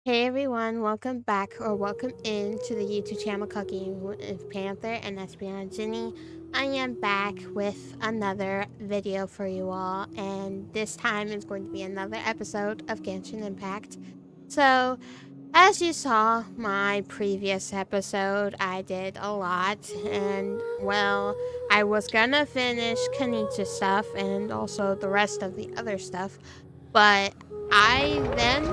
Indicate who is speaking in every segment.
Speaker 1: Hey everyone, welcome back or welcome in to the YouTube channel Cooking with Panther and EspeonGinny. I am back with another video for you all, and this time is going to be another episode of Genshin Impact. So, as you saw my previous episode, I did a lot, and well, I was gonna finish Kanicha stuff and also the rest of the other stuff, but I then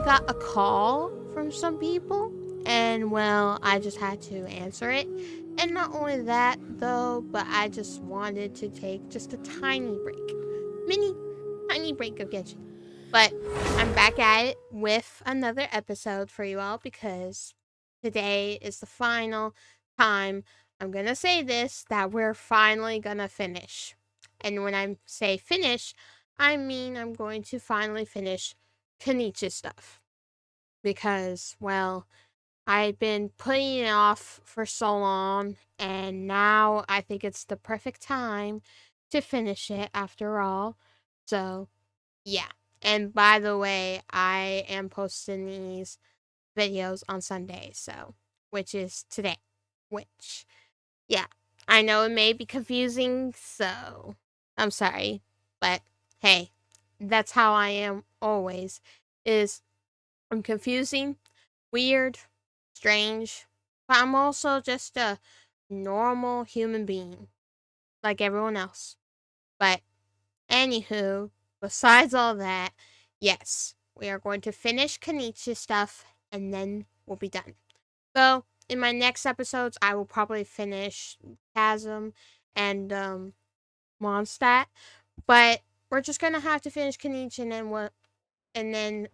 Speaker 1: got a call from some people, and well, I just had to answer it. And not only that, though, but I just wanted to take just a tiny break. Mini, tiny break of Genshin. But I'm back at it with another episode for you all because today is the final time I'm gonna say this that we're finally gonna finish. And when I say finish, I mean I'm going to finally finish Kanichi stuff. Because, well, I've been putting it off for so long, and now I think it's the perfect time to finish it after all. So, yeah. And by the way, I am posting these videos on Sunday, so, which is today. Which, yeah, I know it may be confusing, so I'm sorry. But hey, that's how I am always. Is I'm confusing, weird, strange, but I'm also just a normal human being, like everyone else. But anywho, besides all that, yes, we are going to finish Kanichi stuff and then we'll be done. So, in my next episodes, I will probably finish Chasm and Mondstadt, but we're just gonna have to finish Kanichi and then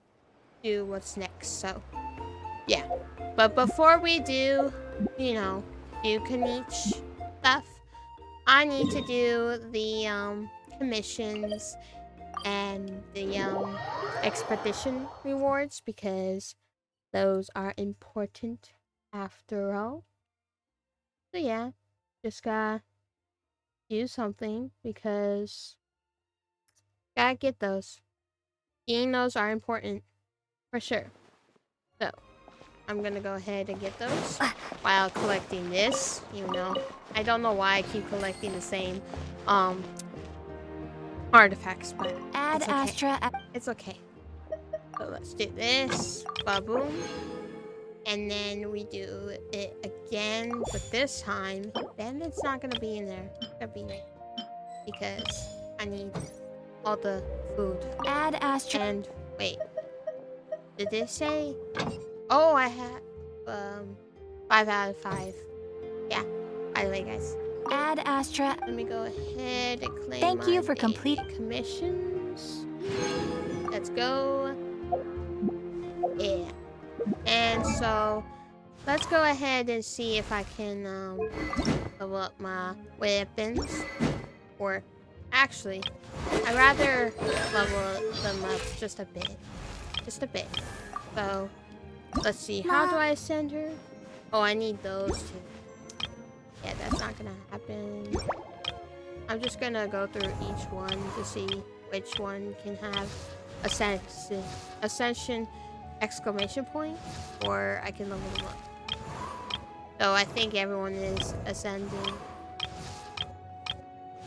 Speaker 1: do what's next. So, yeah. But before we do, do Kanichi stuff, I need to do the commissions and the expedition rewards because those are important after all. So yeah, just gotta do something because gotta get those. Getting those are important for sure. So I'm gonna go ahead and get those while collecting this. I don't know why I keep collecting the same um artifacts, but
Speaker 2: Add
Speaker 1: it's okay.
Speaker 2: Astra.
Speaker 1: It's okay. So let's do this. Ba-boom. And then we do it again, but this time, then it's not gonna be in there. It's gonna be there because I need all the food.
Speaker 2: Add Astra.
Speaker 1: And wait, did this say? Oh, I had 5 out of 5. Yeah. By the way, guys.
Speaker 2: Add Astra.
Speaker 1: Let me go ahead and claim
Speaker 2: Thank you for
Speaker 1: daily
Speaker 2: complete
Speaker 1: commissions. Let's go. Yeah. And so let's go ahead and see if I can level up my weapons. Or actually, I'd rather level them up just a bit. Just a bit. So let's see. How do I ascend her? Oh, I need those two. Yeah, that's not gonna happen. I'm just gonna go through each one to see which one can have ascension exclamation point, or I can level them up. So I think everyone is ascending.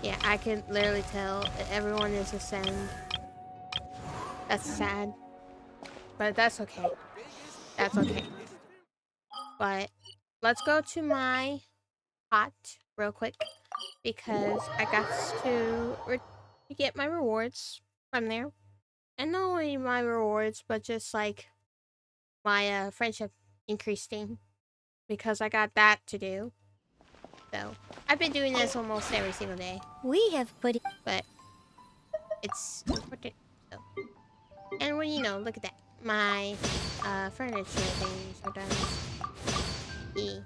Speaker 1: Yeah, I can literally tell that everyone is ascend. That's sad, but that's okay. That's okay. But let's go to my pot real quick because I got to get my rewards from there. And not only my rewards, but just like my friendship increasing because I got that to do. So I've been doing this almost every single day,
Speaker 2: We have put.
Speaker 1: but it's important. So, and well, look at that. My furniture things are done. E.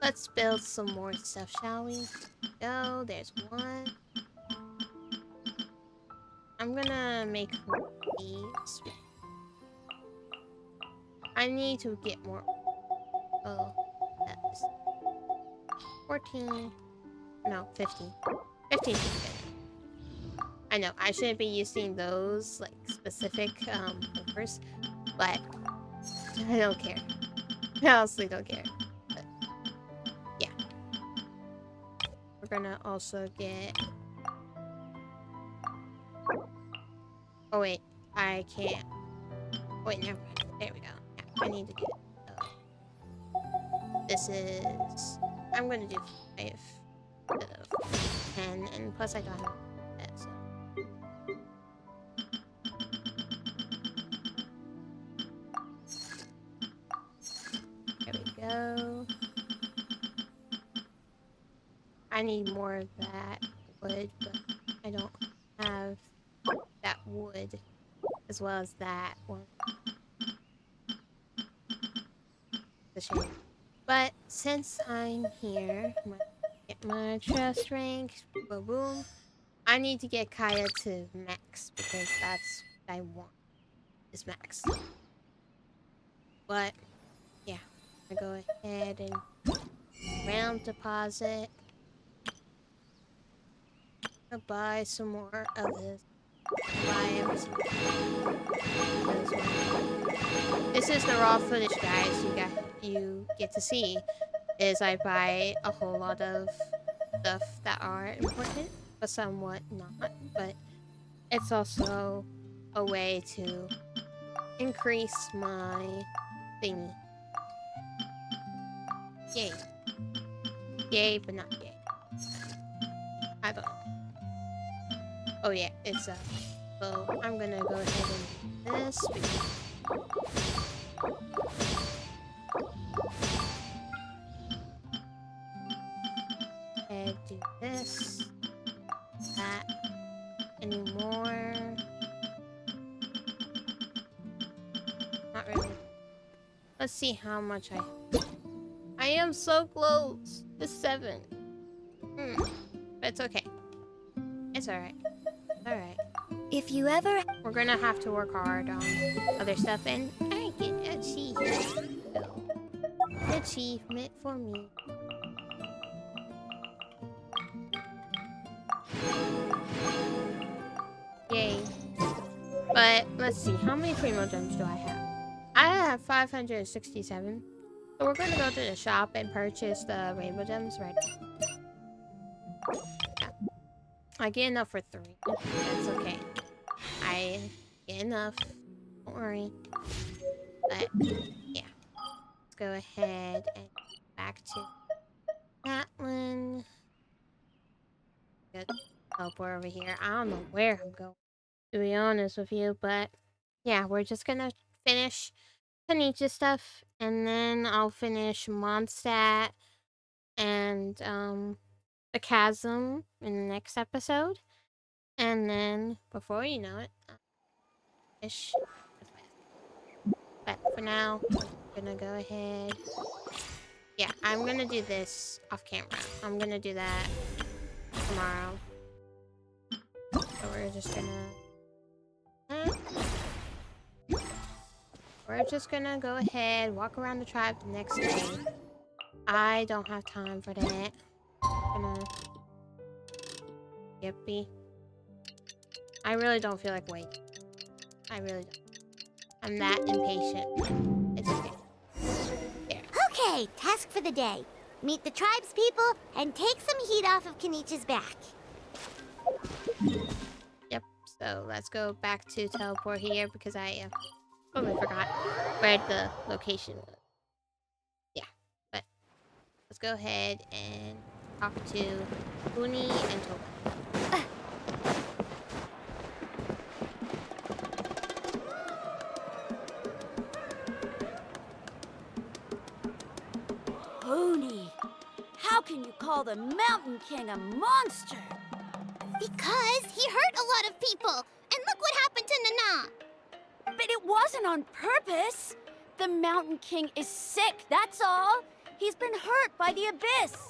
Speaker 1: Let's build some more stuff, shall we? Go. There's one. I'm gonna make these. I need to get more. Oh, that's 14. No, 15. 15 should be good. I know I shouldn't be using those like specific numbers, but I don't care. I honestly don't care. But yeah, we're gonna also get. Oh wait, I can't. Wait, never mind. There we go. Yeah, I need to get. This is. I'm gonna do 5 instead of 10, and plus I don't have that, so. There we go. I need more of that wood, but I don't have that wood as well as that one. It's a shame. But since I'm here, I'm gonna get my trust rank. Boom, boom. I need to get Kaya to max because that's what I want. Is max. But yeah, I go ahead and round deposit. I'll buy some more of this. Buy everything. This is the raw footage, guys. You get to see. Is I buy a whole lot of stuff that are important, but somewhat not. But it's also a way to increase my thingy. Yay. Yay, but not yay. I don't know. Oh yeah, it's so I'm gonna go ahead and do this and do this. That anymore. Not really. Let's see how much I am so close to 7. But it's okay. It's alright. Alright.
Speaker 2: If you ever...
Speaker 1: We're gonna have to work hard on other stuff, and I get an achievement. So, achievement for me. Yay. But let's see, how many primo gems do I have? I have 567. So we're gonna go to the shop and purchase the rainbow gems right now. Yeah. I get enough for 3. That's okay. I get enough. Don't worry. But yeah. Let's go ahead and back to Natlan. Good. Teleport over here. I don't know where I'm going, to be honest with you, but yeah, we're just gonna finish Kanicha stuff, and then I'll finish Mondstadt and the Chasm in the next episode, and then before you know it, ish. But for now, we're gonna go ahead. Yeah, I'm gonna do this off camera. I'm gonna do that tomorrow. So we're just gonna. We're just gonna go ahead, walk around the tribe the next day. I don't have time for that. Gonna. Yippee. I really don't feel like waiting. I really don't. I'm that impatient. It's okay. There.
Speaker 3: Okay, task for the day. Meet the tribe's people and take some heat off of Kanicha's back.
Speaker 1: Yep. So let's go back to teleport here because I totally forgot where the location was. Yeah. But let's go ahead and talk to Uni and Toba.
Speaker 4: Pony, how can you call the Mountain King a monster?
Speaker 3: Because he hurt a lot of people. And look what happened to Nana.
Speaker 4: But it wasn't on purpose. The Mountain King is sick, that's all. He's been hurt by the abyss.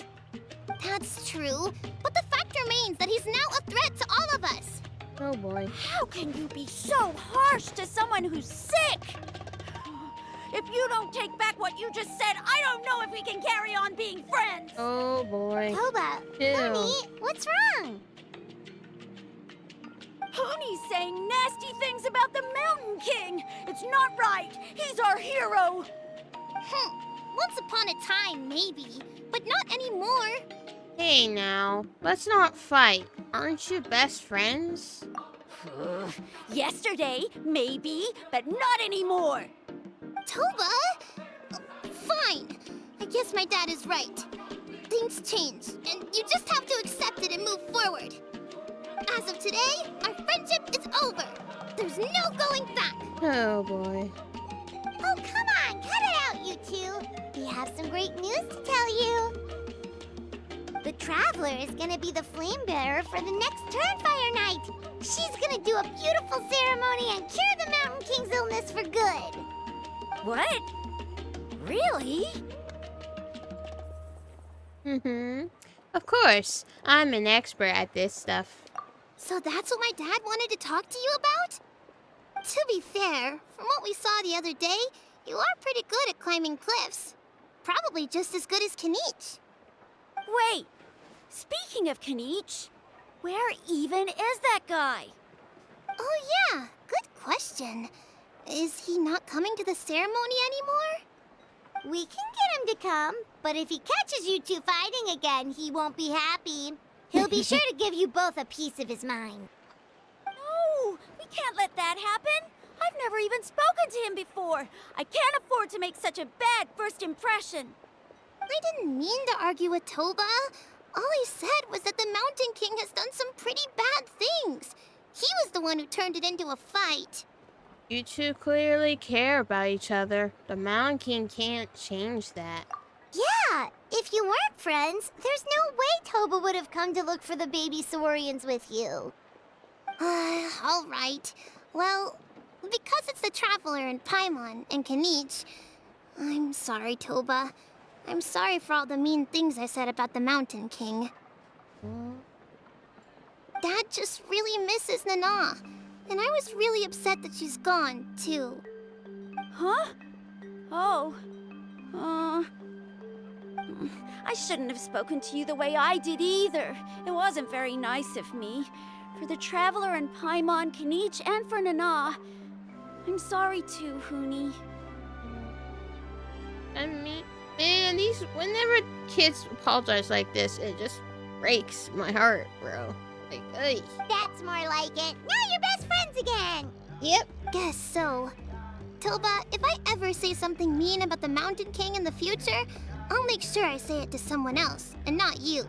Speaker 3: That's true. But the fact remains that he's now a threat to all of us.
Speaker 1: Oh boy.
Speaker 4: How can you be so harsh to someone who's sick? If you don't take back what you just said, I don't know if we can carry on being friends.
Speaker 1: Oh boy.
Speaker 3: Toba,
Speaker 1: Ew.
Speaker 3: Pony, what's wrong?
Speaker 4: Hooney's saying nasty things about the Mountain King. It's not right. He's our hero.
Speaker 3: Once upon a time, maybe, but not anymore.
Speaker 1: Hey now, let's not fight. Aren't you best friends?
Speaker 4: Yesterday, maybe, but not anymore.
Speaker 3: Toba? Fine. I guess my dad is right. Things change, and you just have to accept it and move forward. As of today, our friendship is over. There's no going back.
Speaker 1: Oh boy.
Speaker 3: Oh, come on, cut it out, you two. We have some great news to tell you. The Traveler is gonna be the flame bearer for the next Turnfire night. She's gonna do a beautiful ceremony and cure the Mountain King's illness for good.
Speaker 4: What? Really?
Speaker 1: Of course. I'm an expert at this stuff.
Speaker 3: So that's what my dad wanted to talk to you about? To be fair, from what we saw the other day, you are pretty good at climbing cliffs. Probably just as good as Kanich.
Speaker 4: Wait. Speaking of Kanich, where even is that guy?
Speaker 3: Oh yeah, good question. Is he not coming to the ceremony anymore? We can get him to come, but if he catches you two fighting again, he won't be happy. He'll be sure to give you both a piece of his mind.
Speaker 4: No, we can't let that happen. I've never even spoken to him before. I can't afford to make such a bad first impression.
Speaker 3: I didn't mean to argue with Toba. All I said was that the Mountain King has done some pretty bad things. He was the one who turned it into a fight.
Speaker 1: You two clearly care about each other. The Mountain King can't change that.
Speaker 3: Yeah, if you weren't friends, there's no way Toba would have come to look for the baby Saurians with you. All right. Well, because it's the Traveler and Paimon and Kanich, I'm sorry, Toba. I'm sorry for all the mean things I said about the Mountain King. Dad just really misses Nana, and I was really upset that she's gone, too.
Speaker 4: Huh? Oh. I shouldn't have spoken to you the way I did either. It wasn't very nice of me. For the Traveler and Paimon, Kanich, and for Nana. I'm sorry too, Hooney.
Speaker 1: I mean, man, whenever kids apologize like this, it just breaks my heart, bro. Like, ugh.
Speaker 3: That's more like it. Now you're best friends again.
Speaker 1: Yep.
Speaker 3: Guess so. Toba, if I ever say something mean about the Mountain King in the future, I'll make sure I say it to someone else, and not you.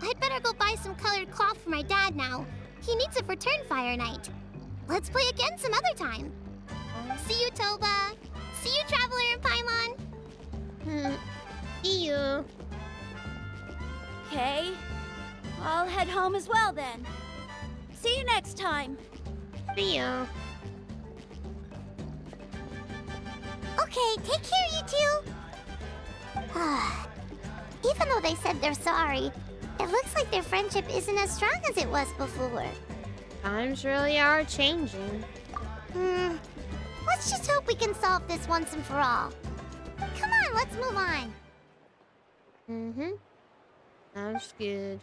Speaker 3: I'd better go buy some colored cloth for my dad now. He needs it for Turnfire night. Let's play again some other time. See you, Toba. See you, Traveler and Paimon.
Speaker 1: See you.
Speaker 4: Okay. I'll head home as well then. See you next time.
Speaker 1: See you.
Speaker 3: Okay, take care, you two. Even though they said they're sorry, it looks like their friendship isn't as strong as it was before.
Speaker 1: Times really are changing.
Speaker 3: Let's just hope we can solve this once and for all. Come on, let's move on.
Speaker 1: Sounds good.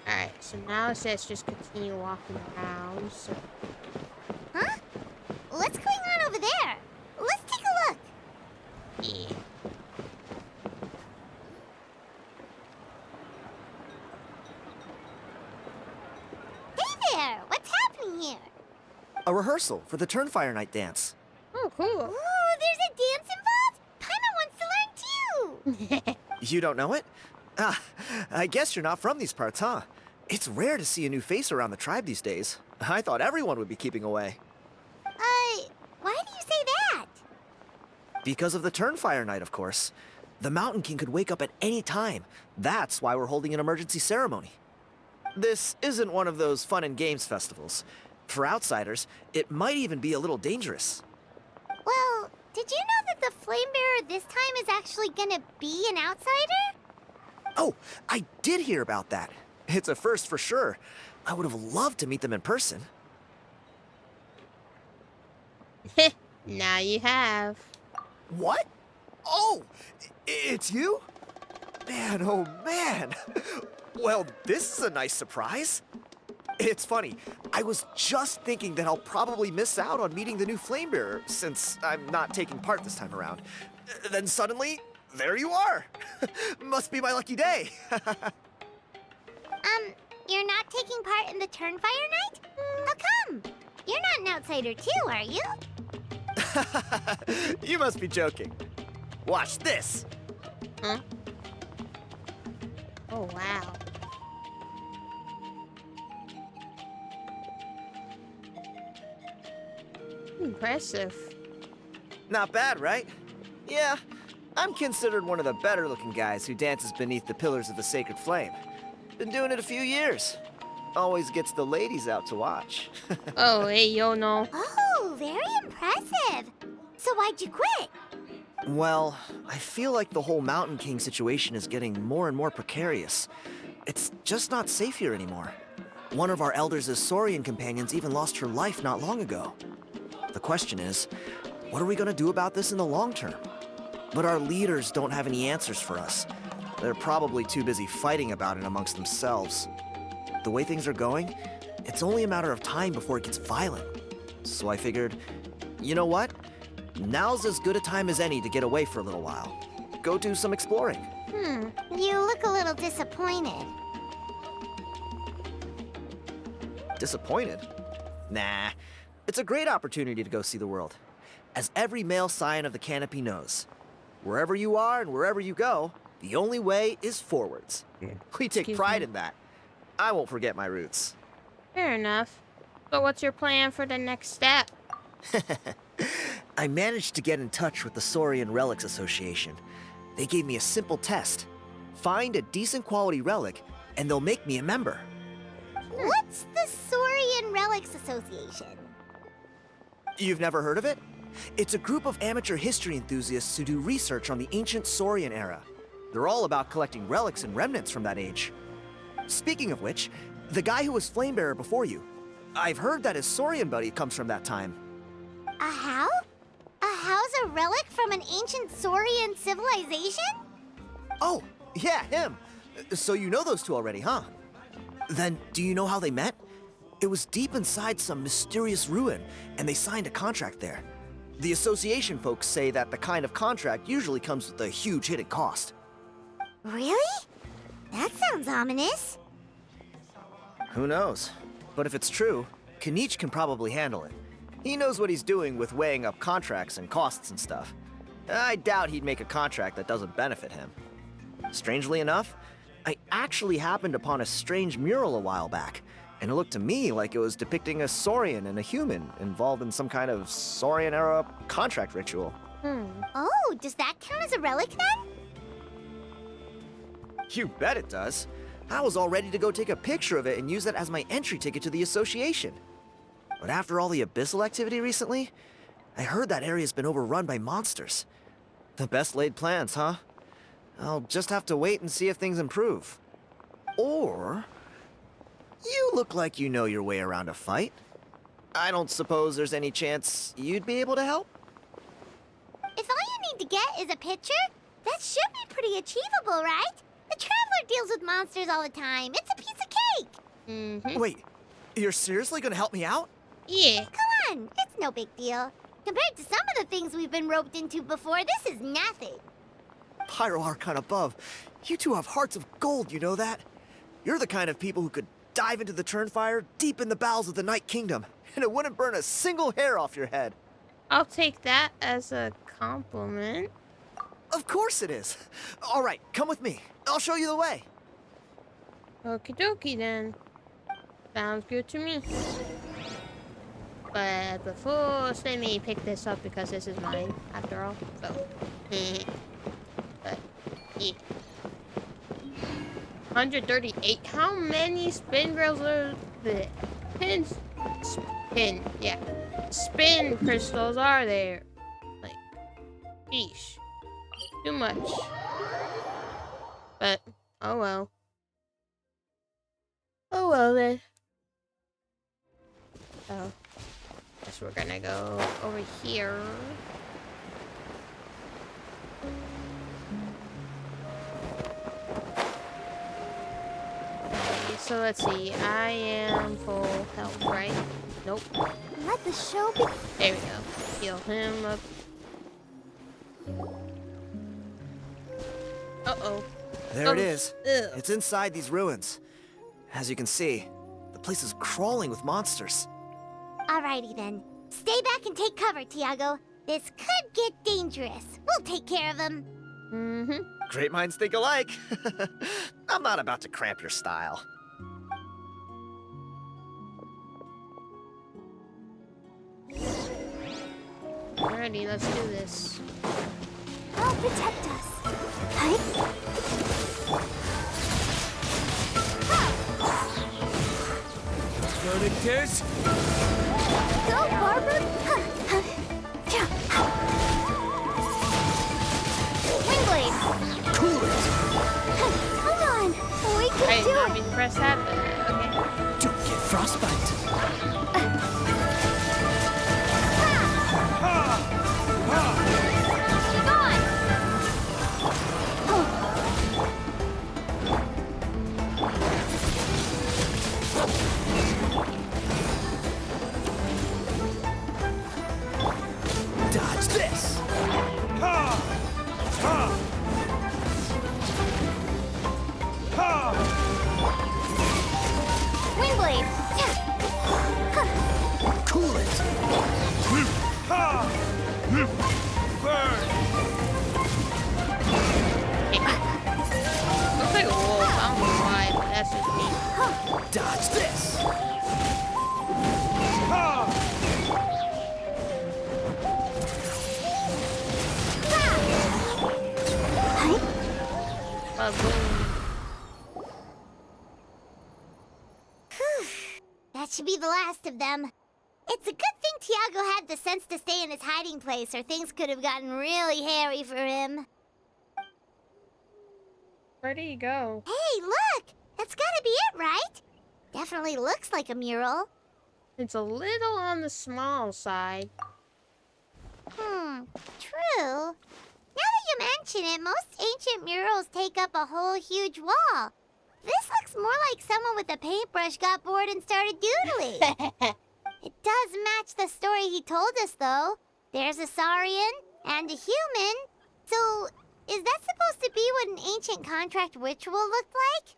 Speaker 1: Alright, so now it says just continue walking around, so...
Speaker 3: Huh? What's going on over there? Let's take a look.
Speaker 1: yeah.
Speaker 3: Hey there! What's happening here?
Speaker 5: A rehearsal for the Turnfire Night dance.
Speaker 1: Oh, cool.
Speaker 3: Ooh, there's a dance involved? Paimon wants to learn too!
Speaker 5: You don't know it? Ah, I guess you're not from these parts, huh? It's rare to see a new face around the tribe these days. I thought everyone would be keeping away.
Speaker 3: Why do you say that?
Speaker 5: Because of the Turnfire Night, of course. The Mountain King could wake up at any time. That's why we're holding an emergency ceremony. This isn't one of those fun and games festivals. For outsiders, it might even be a little dangerous.
Speaker 3: Well, did you know that the Flame Bearer this time is actually gonna be an outsider?
Speaker 5: Oh, I did hear about that. It's a first for sure. I would have loved to meet them in person.
Speaker 1: Now you have.
Speaker 5: What? Oh, it's you? Man, oh man. Well, this is a nice surprise. It's funny. I was just thinking that I'll probably miss out on meeting the new Flamebearer since I'm not taking part this time around. Then suddenly, there you are. Must be my lucky day.
Speaker 3: You're not taking part in the Turnfire Night? How come? You're not an outsider too, are you?
Speaker 5: You must be joking. Watch this.
Speaker 1: Huh? Oh, wow. Impressive.
Speaker 5: Not bad, right? Yeah, I'm considered one of the better-looking guys who dances beneath the pillars of the sacred flame. Been doing it a few years. Always gets the ladies out to watch.
Speaker 1: Oh, hey, yo, no.
Speaker 3: Oh, very impressive. So why'd you quit?
Speaker 5: Well, I feel like the whole Mountain King situation is getting more and more precarious. It's just not safe here anymore. One of our elders' Saurian companions even lost her life not long ago. The question is, what are we gonna do about this in the long term? But our leaders don't have any answers for us. They're probably too busy fighting about it amongst themselves. The way things are going, it's only a matter of time before it gets violent. So I figured, you know what? Now's as good a time as any to get away for a little while. Go do some exploring.
Speaker 3: You look a little disappointed.
Speaker 5: Disappointed? Nah. It's a great opportunity to go see the world. As every male scion of the canopy knows, wherever you are and wherever you go, the only way is forwards. We take
Speaker 1: Excuse
Speaker 5: pride
Speaker 1: me?
Speaker 5: in that. I won't forget my roots.
Speaker 1: Fair enough. But what's your plan for the next step?
Speaker 5: I managed to get in touch with the Saurian Relics Association. They gave me a simple test. Find a decent quality relic, and they'll make me a member.
Speaker 3: What's the Saurian Relics Association?
Speaker 5: You've never heard of it? It's a group of amateur history enthusiasts who do research on the ancient Saurian era. They're all about collecting relics and remnants from that age. Speaking of which, the guy who was Flamebearer before you, I've heard that his Saurian buddy comes from that time.
Speaker 3: A how? A how's a relic from an ancient Saurian civilization?
Speaker 5: Oh, yeah, him. So you know those two already, huh? Then, do you know how they met? It was deep inside some mysterious ruin, and they signed a contract there. The association folks say that the kind of contract usually comes with a huge hidden cost.
Speaker 3: Really? That sounds ominous.
Speaker 5: Who knows? But if it's true, Kinich can probably handle it. He knows what he's doing with weighing up contracts and costs and stuff. I doubt he'd make a contract that doesn't benefit him. Strangely enough, I actually happened upon a strange mural a while back, and it looked to me like it was depicting a Saurian and a human involved in some kind of Saurian-era contract ritual.
Speaker 3: Oh, does that count as a relic then?
Speaker 5: You bet it does. I was all ready to go take a picture of it and use that as my entry ticket to the association. But after all the abyssal activity recently, I heard that area's been overrun by monsters. The best laid plans, huh? I'll just have to wait and see if things improve. Or... you look like you know your way around a fight. I don't suppose there's any chance you'd be able to help?
Speaker 3: If all you need to get is a picture, that should be pretty achievable, right? The Traveler deals with monsters all the time. It's a piece of cake.
Speaker 5: Wait, you're seriously gonna help me out?
Speaker 1: Yeah.
Speaker 3: Come on, it's no big deal. Compared to some of the things we've been roped into before, this is nothing.
Speaker 5: Pyro Archon above, you two have hearts of gold, you know that? You're the kind of people who could dive into the Turnfire deep in the bowels of the Night Kingdom, and it wouldn't burn a single hair off your head.
Speaker 1: I'll take that as a compliment.
Speaker 5: Of course it is. All right, come with me. I'll show you the way.
Speaker 1: Okie dokie then. Sounds good to me. But before, let me pick this up because this is mine after all. So, but yeah. 138. How many spin grills are the pins? Spin crystals are there? Like, sheesh. Too much. But, oh well. Oh well then. So, guess we're gonna go over here. so let's see. I am full health, right? Nope.
Speaker 3: Let the show be.
Speaker 1: There we go. Heal him up. Uh-oh.
Speaker 5: There it is.
Speaker 1: Ew.
Speaker 5: It's inside these ruins. As you can see, the place is crawling with monsters.
Speaker 3: Alrighty then. Stay back and take cover, Tiago. This could get dangerous. We'll take care of him.
Speaker 1: Mm-hmm.
Speaker 5: Great minds think alike. I'm not about to cramp your style.
Speaker 1: Alrighty, let's do this.
Speaker 3: I'll protect us.
Speaker 6: Verdict
Speaker 3: Go, Barbara! Wingblade!
Speaker 6: cool it.
Speaker 3: Come on! We can
Speaker 1: Hey,
Speaker 3: do
Speaker 1: you want
Speaker 3: it!
Speaker 1: me to press that? Okay.
Speaker 6: Don't get frostbite.
Speaker 3: Keep on!
Speaker 5: Dodge this!
Speaker 3: Wingblade!
Speaker 6: Cool it.
Speaker 1: Looks like a wolf. I don't know why, but that's just me.
Speaker 5: Dodge this!
Speaker 1: Ba-boom.
Speaker 3: That should be the last of them. It's a good thing Tiago had the sense to stay in his hiding place, or things could have gotten really hairy for him.
Speaker 1: Where do you go?
Speaker 3: Hey, look! That's gotta be it, right? Definitely looks like a mural.
Speaker 1: It's a little on the small side.
Speaker 3: True. Now that you mention it, most ancient murals take up a whole huge wall. This looks more like someone with a paintbrush got bored and started doodling. It does match the story he told us, though. There's a Saurian and a human. So, is that supposed to be what an ancient contract ritual looked like?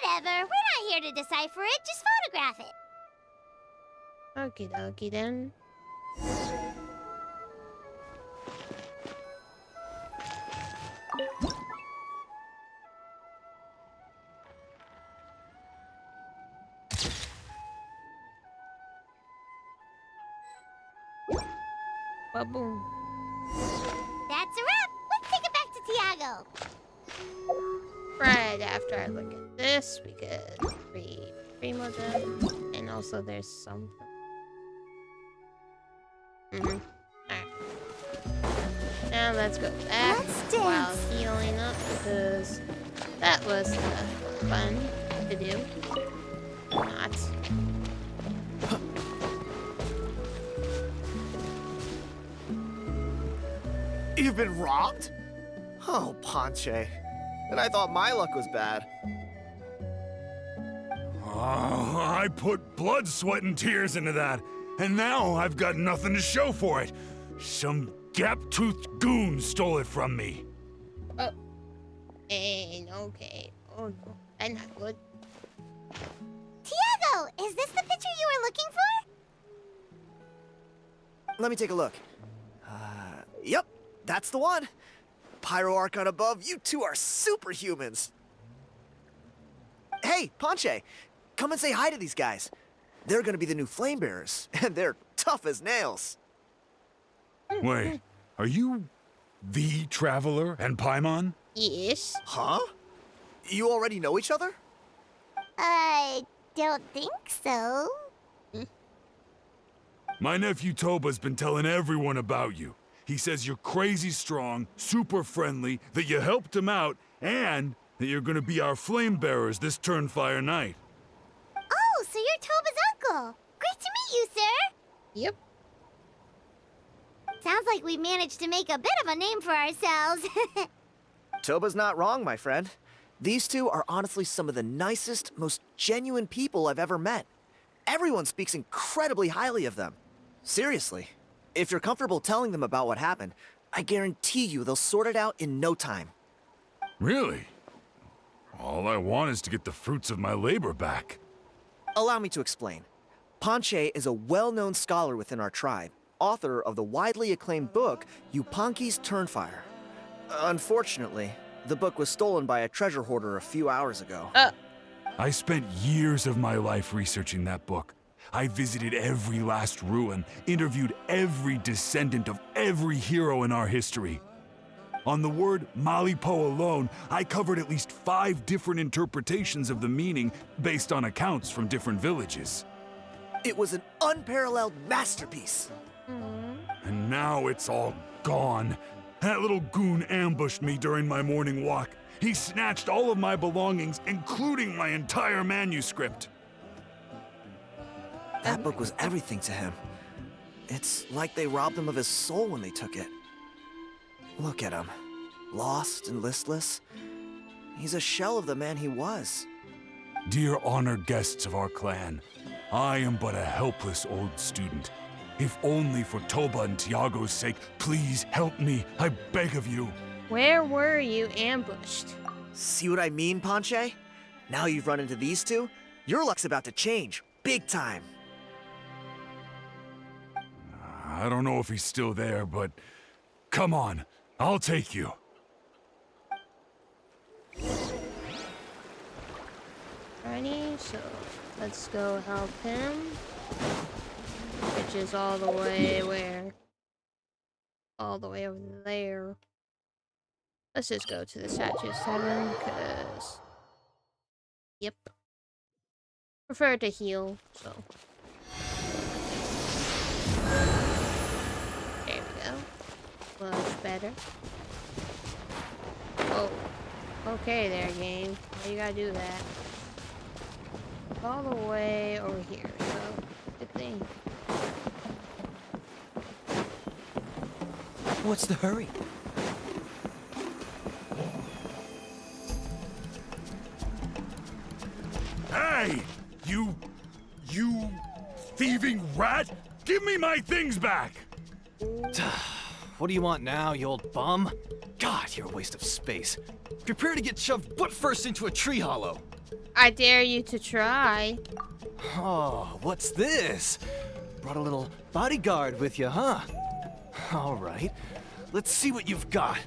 Speaker 3: Whatever. We're not here to decipher it. Just photograph it.
Speaker 1: Okie dokie then. Ba-boom.
Speaker 3: That's a wrap. Let's take it back to Tiago.
Speaker 1: Right after I look at this, we could read Primo Gem, and also there's something. Alright. Now let's go back
Speaker 3: Let's
Speaker 1: while
Speaker 3: dance.
Speaker 1: healing up because that was fun to do. Not.
Speaker 5: You've been robbed? Oh, Ponche. And I thought my luck was bad.
Speaker 6: Oh, I put blood, sweat, and tears into that, and now I've got nothing to show for it. Some gap-toothed goon stole it from me.
Speaker 1: Oh. And okay. Oh no. That's not good.
Speaker 3: Tiago, is this the picture you were looking for?
Speaker 5: Let me take a look. Yep, that's the one. Pyro Archon above, you two are superhumans. Hey, Ponche, come and say hi to these guys. They're gonna be the new flame bearers, and they're tough as nails.
Speaker 6: Wait, are you the Traveler and Paimon?
Speaker 1: Yes.
Speaker 5: Huh? You already know each other?
Speaker 3: I don't think so.
Speaker 6: My nephew Toba's been telling everyone about you. He says you're crazy strong, super friendly, that you helped him out, and that you're gonna be our flame bearers this Turnfire night.
Speaker 3: Oh, so you're Toba's uncle. Great to meet you, sir.
Speaker 1: Yep.
Speaker 3: Sounds like we managed to make a bit of a name for ourselves.
Speaker 5: Toba's not wrong, my friend. These two are honestly some of the nicest, most genuine people I've ever met. Everyone speaks incredibly highly of them. Seriously, if you're comfortable telling them about what happened, I guarantee you they'll sort it out in no time.
Speaker 6: Really? All I want is to get the fruits of my labor back.
Speaker 5: Allow me to explain. Panche is a well-known scholar within our tribe, author of the widely acclaimed book, Yupanqui's Turnfire. Unfortunately, the book was stolen by a treasure hoarder a few hours ago.
Speaker 6: I spent years of my life researching that book. I visited every last ruin, interviewed every descendant of every hero in our history. On the word Malipo alone, I covered at least 5 different interpretations of the meaning based on accounts from different villages.
Speaker 5: It was an unparalleled masterpiece.
Speaker 6: And now it's all gone. That little goon ambushed me during my morning walk. He snatched all of my belongings, including my entire manuscript.
Speaker 5: That book was everything to him. It's like they robbed him of his soul when they took it. Look at him. Lost and listless. He's a shell of the man he was.
Speaker 6: Dear honored guests of our clan, I am but a helpless old student. If only for Toba and Tiago's sake, please help me, I beg of you.
Speaker 1: Where were you ambushed?
Speaker 5: See what I mean, Panche? Now you've run into these two, your luck's about to change. Big time.
Speaker 6: I don't know if he's still there, but come on, I'll take you.
Speaker 1: Ready? So let's go help him. Which is all the way where? All the way over there. Let's just go to the statue 7, because... Yep. Prefer to heal, so... There we go. Much better. Oh. Okay there, game. Why you gotta do that? All the way over here, so... Good thing.
Speaker 5: What's the hurry?
Speaker 6: Hey! You thieving rat! Give me my things back!
Speaker 7: What do you want now, you old bum? God, you're a waste of space. Prepare to get shoved butt first into a tree hollow.
Speaker 1: I dare you to try.
Speaker 7: Oh, what's this? Brought a little bodyguard with you, huh? All right, let's see what you've got.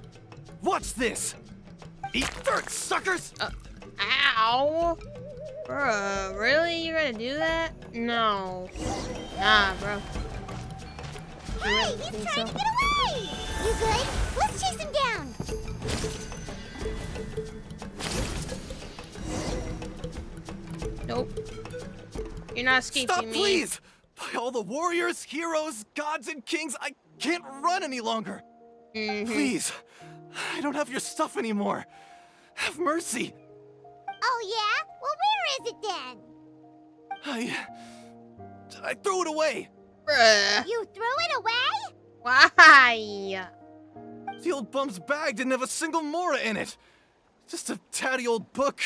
Speaker 7: What's this? Eat dirt, suckers!
Speaker 1: Ow! Bruh, really? You're gonna do that? No. Nah, bro.
Speaker 3: Hey, he's trying to get away! You good? Let's chase him down!
Speaker 1: Nope. You're not escaping
Speaker 7: Stop,
Speaker 1: me.
Speaker 7: please! By all the warriors, heroes, gods, and kings, I can't run any longer. Please, I don't have your stuff anymore. Have mercy.
Speaker 3: Oh, yeah? Well, where is it then?
Speaker 7: I threw it away.
Speaker 1: Bruh.
Speaker 3: You threw it away?
Speaker 1: Why?
Speaker 7: The old bum's bag didn't have a single mora in it. Just a tatty old book,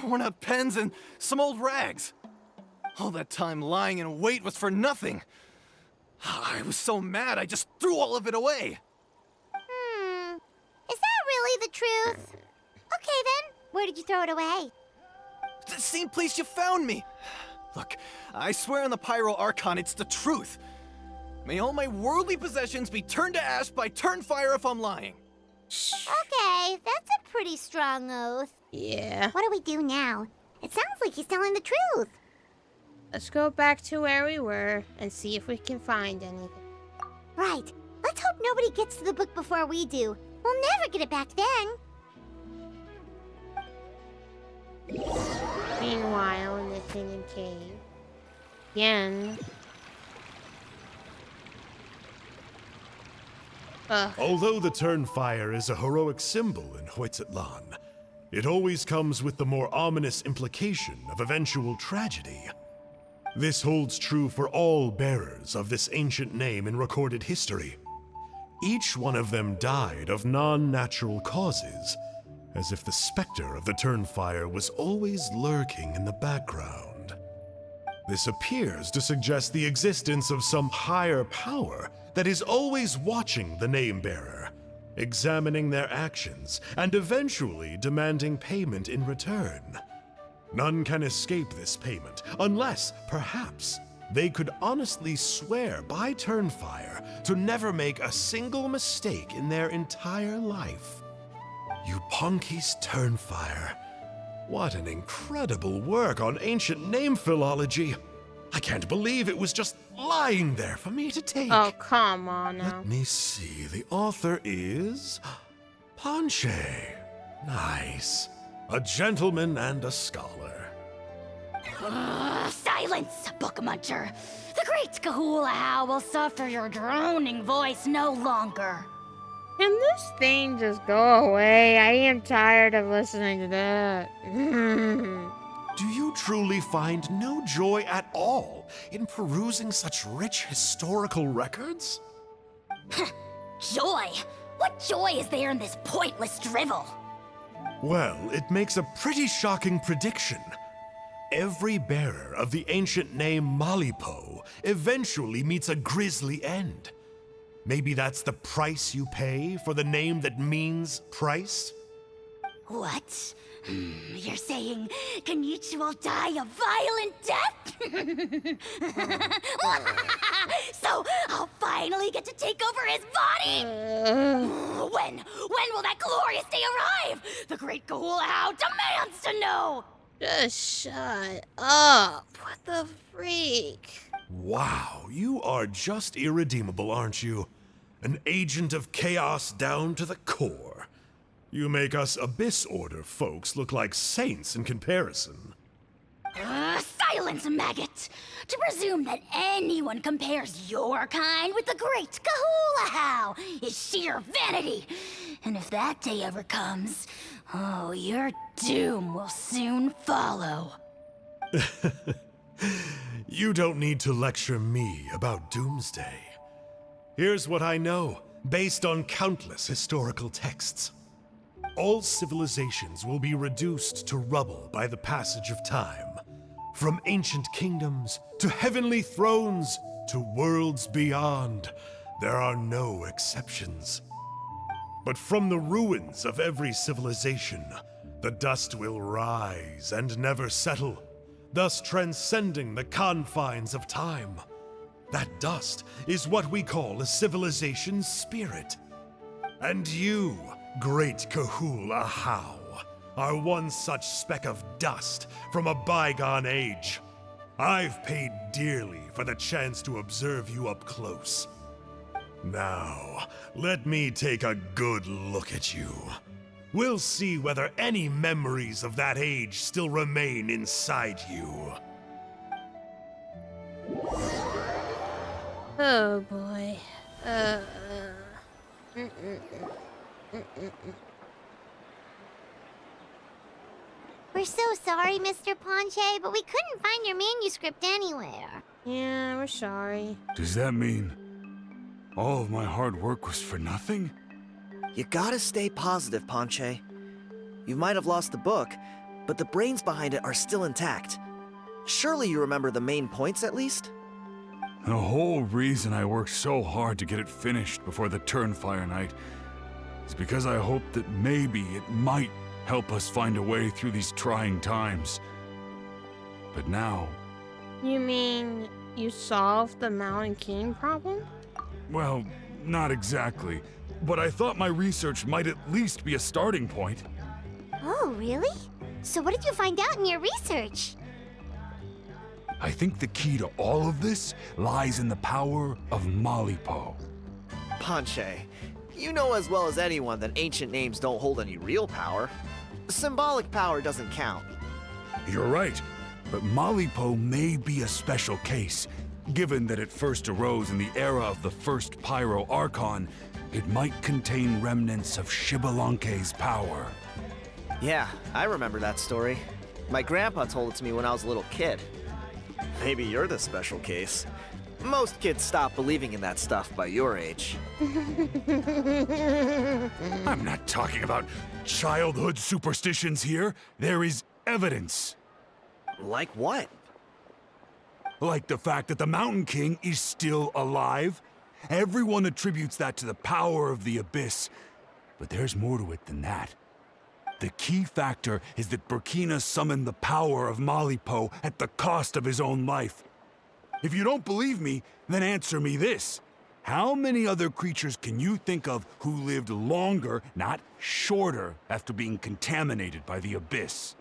Speaker 7: worn out pens, and some old rags. All that time lying in wait was for nothing. I was so mad, I just threw all of it away.
Speaker 3: Is that really the truth? Okay, then. Where did you throw it away?
Speaker 7: The same place you found me. Look, I swear on the Pyro Archon, it's the truth. May all my worldly possessions be turned to ash by Turnfire if I'm lying.
Speaker 3: Okay, that's a pretty strong oath.
Speaker 1: Yeah.
Speaker 3: What do we do now? It sounds like he's telling the truth.
Speaker 1: Let's go back to where we were and see if we can find anything.
Speaker 3: Right. Let's hope nobody gets to the book before we do. We'll never get it back then.
Speaker 1: Meanwhile, in the hidden cave. Again.
Speaker 8: Although the Turnfire is a heroic symbol in Hoytzatlan, it always comes with the more ominous implication of eventual tragedy. This holds true for all bearers of this ancient name in recorded history. Each one of them died of non-natural causes, as if the specter of the Turnfire was always lurking in the background. This appears to suggest the existence of some higher power that is always watching the name-bearer, examining their actions, and eventually demanding payment in return. None can escape this payment, unless, perhaps, they could honestly swear by Turnfire to never make a single mistake in their entire life. Yupanki's Turnfire. What an incredible work on ancient name philology. I can't believe it was just lying there for me to take.
Speaker 1: Oh, come on now.
Speaker 8: Let me see. The author is Panche. Nice. A gentleman and a scholar.
Speaker 2: Silence, book muncher. The great Kahula will suffer your droning voice no longer.
Speaker 1: Can this thing just go away? I am tired of listening to that.
Speaker 8: Do you truly find no joy at all in perusing such rich historical records?
Speaker 2: Joy? What joy is there in this pointless drivel?
Speaker 8: Well, it makes a pretty shocking prediction. Every bearer of the ancient name Malipo eventually meets a grisly end. Maybe that's the price you pay for the name that means price?
Speaker 2: What? You're saying Kenichi will die a violent death? So I'll finally get to take over his body? When will that glorious day arrive? The great Kahula demands to know!
Speaker 1: Just shut up. What the freak?
Speaker 8: Wow, you are just irredeemable, aren't you? An agent of chaos down to the core. You make us Abyss Order folks look like saints in comparison.
Speaker 2: Silence, maggot! To presume that anyone compares your kind with the great Kahula is sheer vanity. And if that day ever comes, oh, your doom will soon follow.
Speaker 8: You don't need to lecture me about Doomsday. Here's what I know, based on countless historical texts. All civilizations will be reduced to rubble by the passage of time. From ancient kingdoms, to heavenly thrones, to worlds beyond, there are no exceptions. But from the ruins of every civilization, the dust will rise and never settle, thus transcending the confines of time. That dust is what we call a civilization's spirit. And you, great Kahula How, are one such speck of dust from a bygone age. I've paid dearly for the chance to observe you up close. Now, let me take a good look at you. We'll see whether any memories of that age still remain inside you.
Speaker 1: Oh boy.
Speaker 3: We're so sorry, Mr. Panche, but we couldn't find your manuscript anywhere.
Speaker 1: Yeah, we're sorry.
Speaker 6: Does that mean all of my hard work was for nothing?
Speaker 5: You gotta stay positive, Panche. You might have lost the book, but the brains behind it are still intact. Surely you remember the main points at least?
Speaker 6: The whole reason I worked so hard to get it finished before the Turnfire night is because I hoped that maybe it might help us find a way through these trying times. But now...
Speaker 1: You mean you solved the Mountain King problem?
Speaker 6: Well, not exactly. But I thought my research might at least be a starting point.
Speaker 3: Oh, really? So what did you find out in your research?
Speaker 6: I think the key to all of this lies in the power of Malipo.
Speaker 5: Panche, you know as well as anyone that ancient names don't hold any real power. Symbolic power doesn't count.
Speaker 6: You're right, but Malipo may be a special case. Given that it first arose in the era of the first Pyro Archon, it might contain remnants of Shibalanke's power.
Speaker 5: Yeah, I remember that story. My grandpa told it to me when I was a little kid. Maybe you're the special case. Most kids stop believing in that stuff by your age.
Speaker 6: I'm not talking about childhood superstitions here. There is evidence.
Speaker 5: Like what?
Speaker 6: Like the fact that the Mountain King is still alive. Everyone attributes that to the power of the Abyss. But there's more to it than that. The key factor is that Burkina summoned the power of Malipo at the cost of his own life. If you don't believe me, then answer me this. How many other creatures can you think of who lived longer, not shorter, after being contaminated by the Abyss?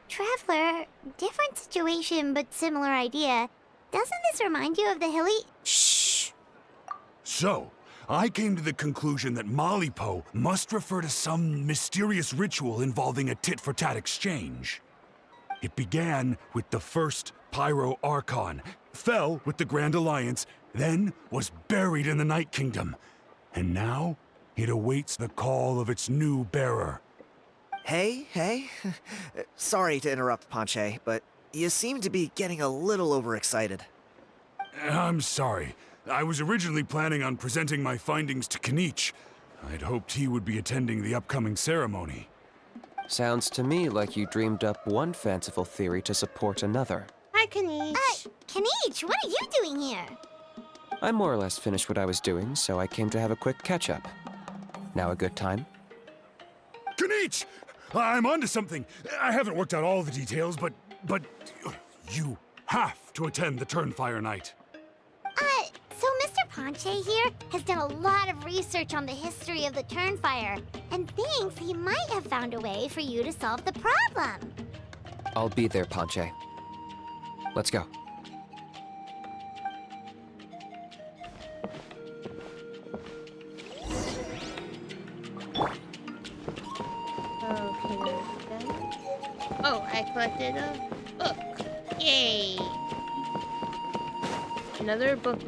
Speaker 3: Traveler, different situation but similar idea. Doesn't this remind you of the hilly...
Speaker 6: Shh! So, I came to the conclusion that Malipo must refer to some mysterious ritual involving a tit-for-tat exchange. It began with the first Pyro Archon, fell with the Grand Alliance, then was buried in the Night Kingdom. And now, it awaits the call of its new bearer.
Speaker 5: Hey. Sorry to interrupt, Panche, but you seem to be getting a little overexcited.
Speaker 6: I'm sorry. I was originally planning on presenting my findings to Kinich. I'd hoped he would be attending the upcoming ceremony.
Speaker 9: Sounds to me like you dreamed up one fanciful theory to support another.
Speaker 1: Hi, Kinich.
Speaker 3: Kinich, what are you doing here?
Speaker 9: I more or less finished what I was doing, so I came to have a quick catch-up. Now a good time?
Speaker 6: Kinich! I'm onto something. I haven't worked out all the details, but you have to attend the Turnfire Night.
Speaker 3: So Mr. Panche here has done a lot of research on the history of the Turnfire, and thinks he might have found a way for you to solve the problem.
Speaker 9: I'll be there, Panche. Let's go.
Speaker 1: Okay. Oh, I collected a book. Yay! Another book.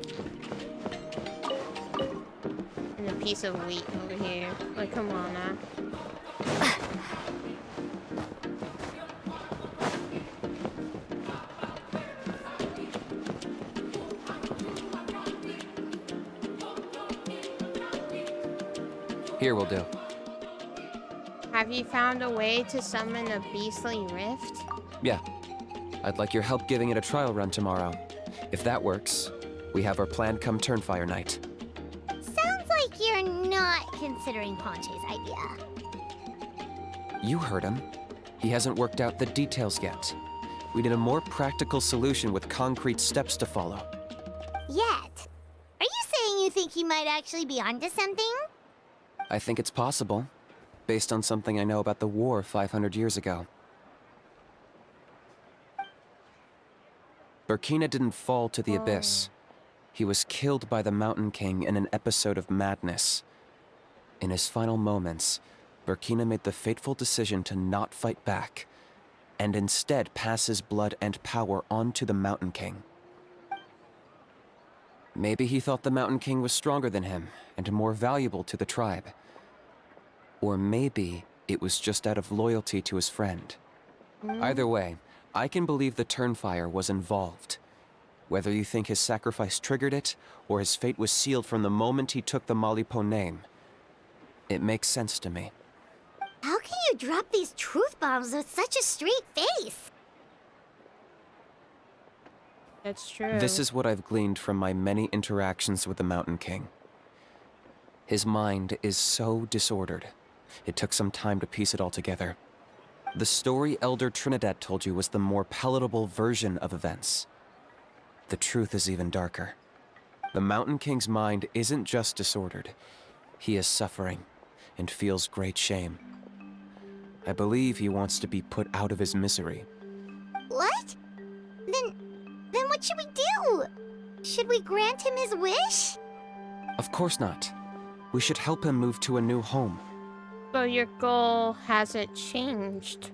Speaker 1: And a piece of wheat over here. Like, come on now.
Speaker 9: Here will do.
Speaker 1: Have you found a way to summon a beastly rift?
Speaker 9: Yeah. I'd like your help giving it a trial run tomorrow. If that works, we have our plan come Turnfire Night.
Speaker 3: Sounds like you're not considering Panche's idea.
Speaker 9: You heard him. He hasn't worked out the details yet. We need a more practical solution with concrete steps to follow.
Speaker 3: Yet? Are you saying you think he might actually be onto something?
Speaker 9: I think it's possible, based on something I know about the war 500 years ago. Burkina didn't fall to the Abyss. He was killed by the Mountain King in an episode of madness. In his final moments, Burkina made the fateful decision to not fight back, and instead pass his blood and power on to the Mountain King. Maybe he thought the Mountain King was stronger than him, and more valuable to the tribe. Or maybe it was just out of loyalty to his friend. Either way, I can believe the Turnfire was involved. Whether you think his sacrifice triggered it, or his fate was sealed from the moment he took the Malipo name, it makes sense to me.
Speaker 3: How can you drop these truth bombs with such a straight face?
Speaker 1: That's true.
Speaker 9: This is what I've gleaned from my many interactions with the Mountain King. His mind is so disordered. It took some time to piece it all together. The story Elder Trinidad told you was the more palatable version of events. The truth is even darker. The Mountain King's mind isn't just disordered. He is suffering and feels great shame. I believe he wants to be put out of his misery.
Speaker 3: What? Then what should we do? Should we grant him his wish?
Speaker 9: Of course not. We should help him move to a new home.
Speaker 1: But your goal hasn't changed.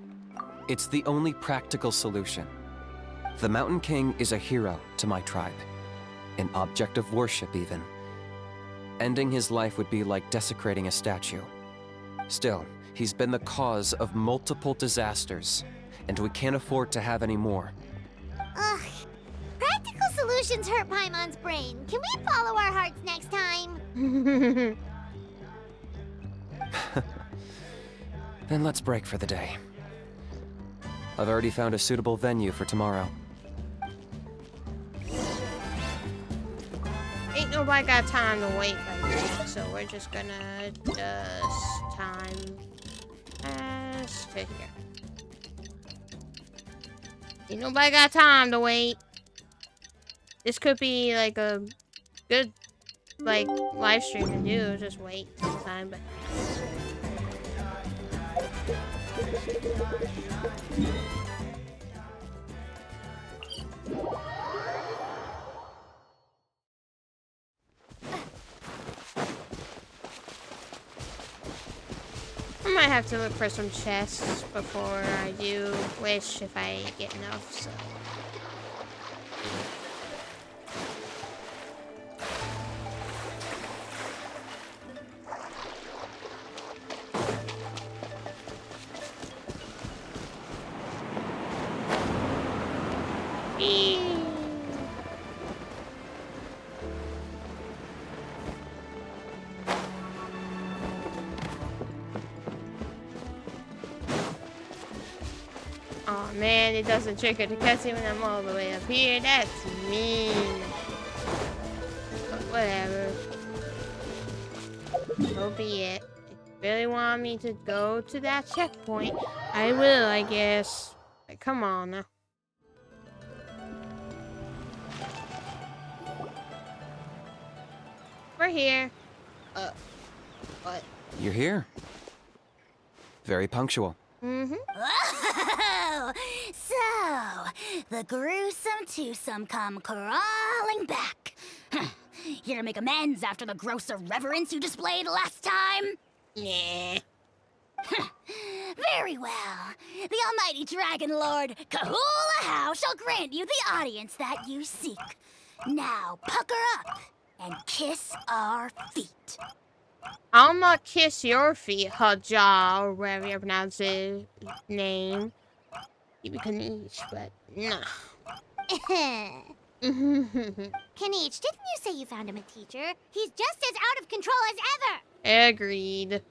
Speaker 9: It's the only practical solution. The Mountain King is a hero to my tribe. An object of worship, even. Ending his life would be like desecrating a statue. Still, he's been the cause of multiple disasters, and we can't afford to have any more.
Speaker 3: Ugh. Practical solution potions hurt Paimon's brain. Can we follow our hearts next time?
Speaker 9: Then let's break for the day. I've already found a suitable venue for tomorrow.
Speaker 1: Ain't nobody got time to wait right now, so we're just gonna time pass to here. Ain't nobody got time to wait. This could be like a good live stream to do, just wait sometime, but I might have to look for some chests before I do wish if I get enough, so. Oh man, it doesn't trigger the cutscene when I'm all the way up here. That's mean. But whatever. So be it. If you really want me to go to that checkpoint, I will, I guess. But come on now. We're here. What?
Speaker 9: You're here. Very punctual.
Speaker 2: Whoa! So, the gruesome twosome come crawling back. Here to make amends after the gross irreverence you displayed last time?
Speaker 1: Nah.
Speaker 2: Very well. The almighty Dragon Lord, Kahula How, shall grant you the audience that you seek. Now, pucker up and kiss our feet.
Speaker 1: I'll not kiss your feet, Haja, or whatever you pronounce his name. You can each, but nah.
Speaker 3: Kanich, didn't you say you found him a teacher? He's just as out of control as ever!
Speaker 1: Agreed.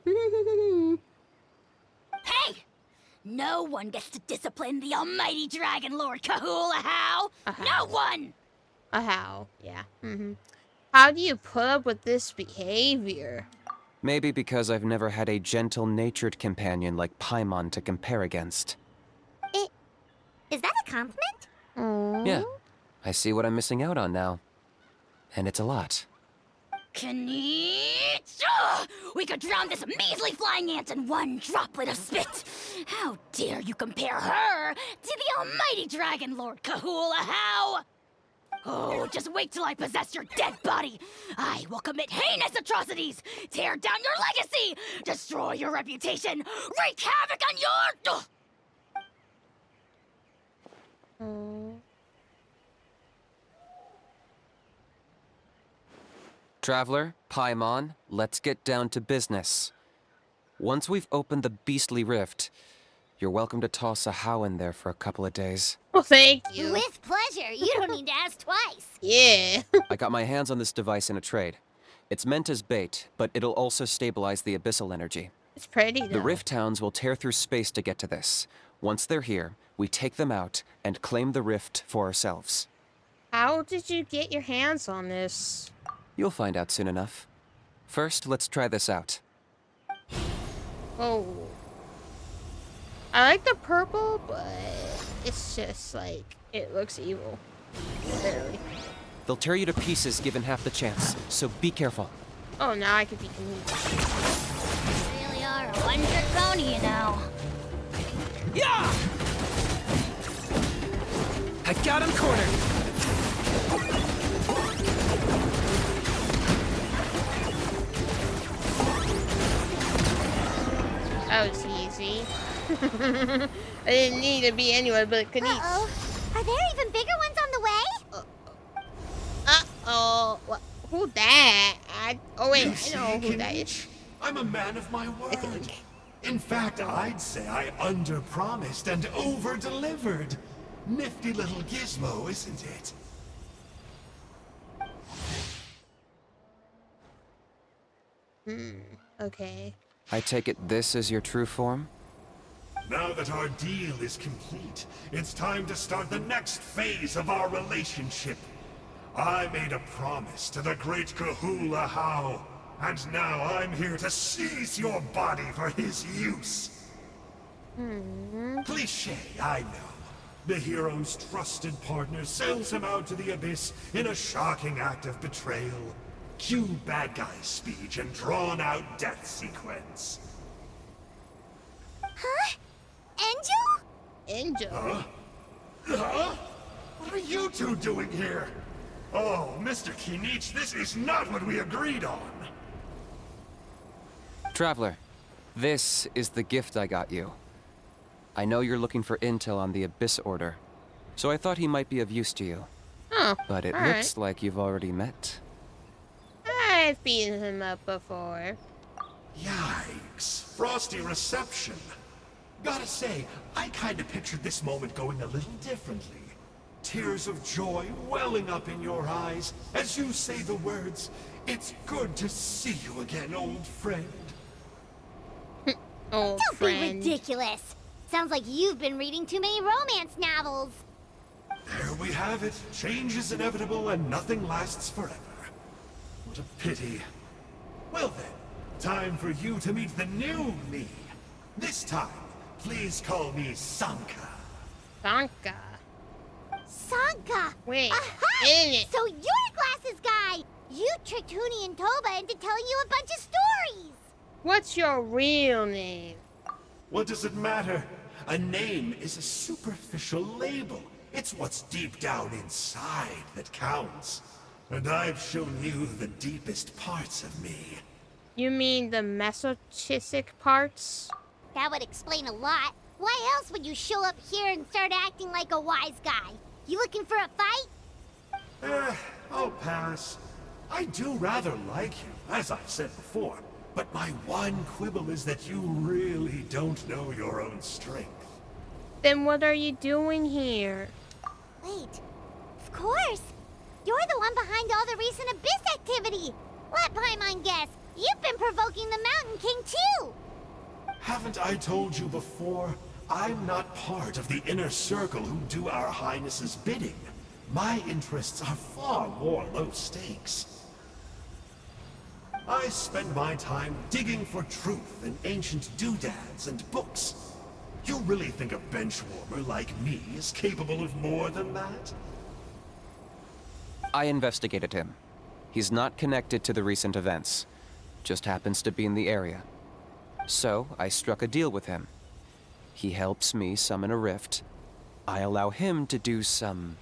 Speaker 2: Hey! No one gets to discipline the almighty Dragon Lord Kahula How! No one!
Speaker 1: How? Yeah. How do you put up with this behavior?
Speaker 9: Maybe because I've never had a gentle-natured companion like Paimon to compare against.
Speaker 3: Is that a compliment?
Speaker 9: Yeah, I see what I'm missing out on now. And it's a lot.
Speaker 2: Kanich! Ugh! We could drown this measly flying ant in one droplet of spit! How dare you compare her to the almighty Dragon Lord Kahula How! Oh, just wait till I possess your dead body! I will commit heinous atrocities! Tear down your legacy! Destroy your reputation! Wreak havoc on your...
Speaker 9: Traveler, Paimon, let's get down to business. Once we've opened the beastly rift, you're welcome to toss a How in there for a couple of days.
Speaker 1: Well, thank you.
Speaker 3: With pleasure. You don't need to ask twice.
Speaker 1: Yeah.
Speaker 9: I got my hands on this device in a trade. It's meant as bait, but it'll also stabilize the abyssal energy.
Speaker 1: It's pretty, though.
Speaker 9: The rift towns will tear through space to get to this. Once they're here, we take them out and claim the rift for ourselves.
Speaker 1: How did you get your hands on this?
Speaker 9: You'll find out soon enough. First, let's try this out.
Speaker 1: Oh. I like the purple, but it's just like, it looks evil. Literally.
Speaker 9: They'll tear you to pieces given half the chance, so be careful.
Speaker 1: Oh, now I could be convinced.
Speaker 2: You really are a one-trick pony, you know.
Speaker 9: Yeah! I got him cornered!
Speaker 1: That was easy. I didn't need to be anywhere but Kanich.
Speaker 3: Uh-oh. Are there even bigger ones on the way?
Speaker 1: Uh-oh. What? Who that? Oh wait, I know who that is.
Speaker 8: I'm a man of my word.
Speaker 1: think.
Speaker 8: In fact, I'd say I under-promised and over-delivered. Nifty little gizmo, isn't it?
Speaker 1: Hmm. Okay.
Speaker 9: I take it this is your true form?
Speaker 8: Now that our deal is complete, it's time to start the next phase of our relationship. I made a promise to the great Kahula How, and now I'm here to seize your body for his use. Cliché, I know. The hero's trusted partner sells him out to the abyss in a shocking act of betrayal. Cue bad guy speech and drawn-out death sequence.
Speaker 3: Huh? Angel?
Speaker 1: Angel.
Speaker 8: Huh? What are you two doing here? Oh, Mr. Kinich, this is not what we agreed on.
Speaker 9: Traveler, this is the gift I got you. I know you're looking for intel on the Abyss Order, so I thought he might be of use to you.
Speaker 1: Oh,
Speaker 9: But it looks like you've already met.
Speaker 1: I've beaten him up before.
Speaker 8: Yikes. Frosty reception. Gotta say, I kinda pictured this moment going a little differently. Tears of joy welling up in your eyes as you say the words, "It's good to see you again, old friend."
Speaker 1: Old
Speaker 3: Don't
Speaker 1: friend.
Speaker 3: be ridiculous. Sounds like you've been reading too many romance novels.
Speaker 8: There we have it. Change is inevitable and nothing lasts forever. What a pity. Well then, time for you to meet the new me. This time, please call me Sanka.
Speaker 1: Sanka.
Speaker 3: Sanka!
Speaker 1: Wait,
Speaker 3: Aha!
Speaker 1: in it.
Speaker 3: So you're Glasses Guy! You tricked Huni and Toba into telling you a bunch of stories!
Speaker 1: What's your real name?
Speaker 8: What does it matter? A name is a superficial label. It's what's deep down inside that counts. And I've shown you the deepest parts of me.
Speaker 1: You mean the masochistic parts?
Speaker 3: That would explain a lot. Why else would you show up here and start acting like a wise guy? You looking for a fight?
Speaker 8: I'll pass. I do rather like you, as I've said before. But my one quibble is that you really don't know your own strength.
Speaker 1: Then what are you doing here?
Speaker 3: Wait, of course. You're the one behind all the recent Abyss activity. Let Paimon guess. You've been provoking the Mountain King too.
Speaker 8: Haven't I told you before? I'm not part of the inner circle who do our Highness's bidding. My interests are far more low stakes. I spend my time digging for truth in ancient doodads and books. You really think a benchwarmer like me is capable of more than that?
Speaker 9: I investigated him. He's not connected to the recent events. Just happens to be in the area. So, I struck a deal with him. He helps me summon a rift. I allow him to do some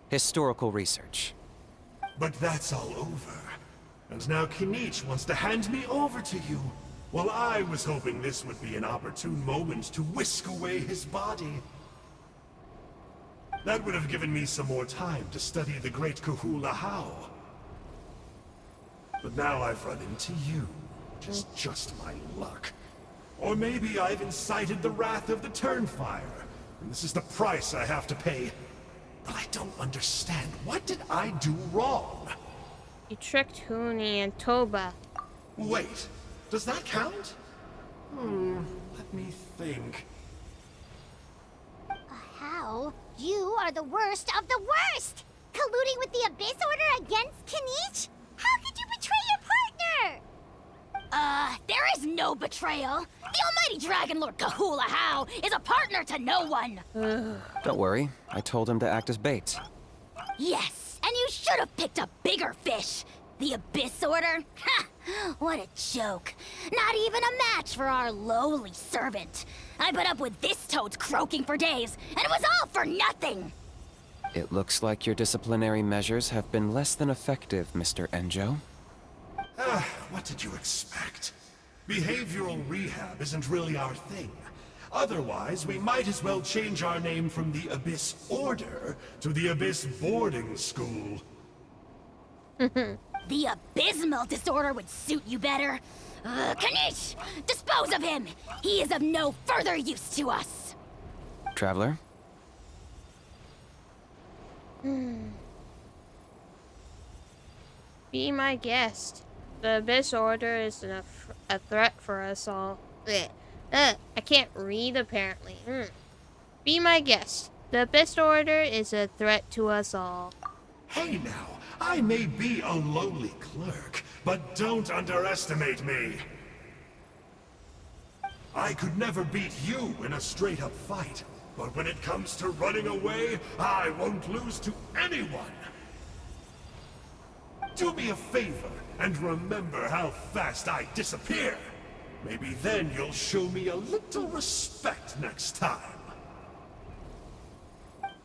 Speaker 9: historical research.
Speaker 8: But that's all over. And now Kinich wants to hand me over to you. Well, I was hoping this would be an opportune moment to whisk away his body. That would have given me some more time to study the great Kahula How. But now I've run into you. Just my luck. Or maybe I've incited the wrath of the Turnfire, and this is the price I have to pay. But I don't understand. What did I do wrong?
Speaker 1: You tricked Huni and Toba.
Speaker 8: Wait, does that count? Let me think.
Speaker 3: How? You are the worst of the worst! Colluding with the Abyss Order against Kinich? How could you betray your partner?
Speaker 2: There is no betrayal. The almighty Dragon Lord Kahula How is a partner to no one.
Speaker 9: Don't worry, I told him to act as bait.
Speaker 2: Yes, and you should have picked a bigger fish. The Abyss Order? Ha! What a joke. Not even a match for our lowly servant. I put up with this toad croaking for days, and it was all for nothing.
Speaker 9: It looks like your disciplinary measures have been less than effective, Mr. Enjo.
Speaker 8: What did you expect? Behavioral rehab isn't really our thing. Otherwise, we might as well change our name from the Abyss Order to the Abyss Boarding School.
Speaker 2: The abysmal disorder would suit you better. Kanish! Dispose of him! He is of no further use to us!
Speaker 9: Traveler?
Speaker 1: Be my guest. The Abyss Order is a threat for us all. Ugh. I can't read, apparently. Be my guest. The Abyss Order is a threat to us all.
Speaker 8: Hey now, I may be a lowly clerk, but don't underestimate me. I could never beat you in a straight-up fight, but when it comes to running away, I won't lose to anyone. Do me a favor and remember how fast I disappear. Maybe then you'll show me a little respect next time.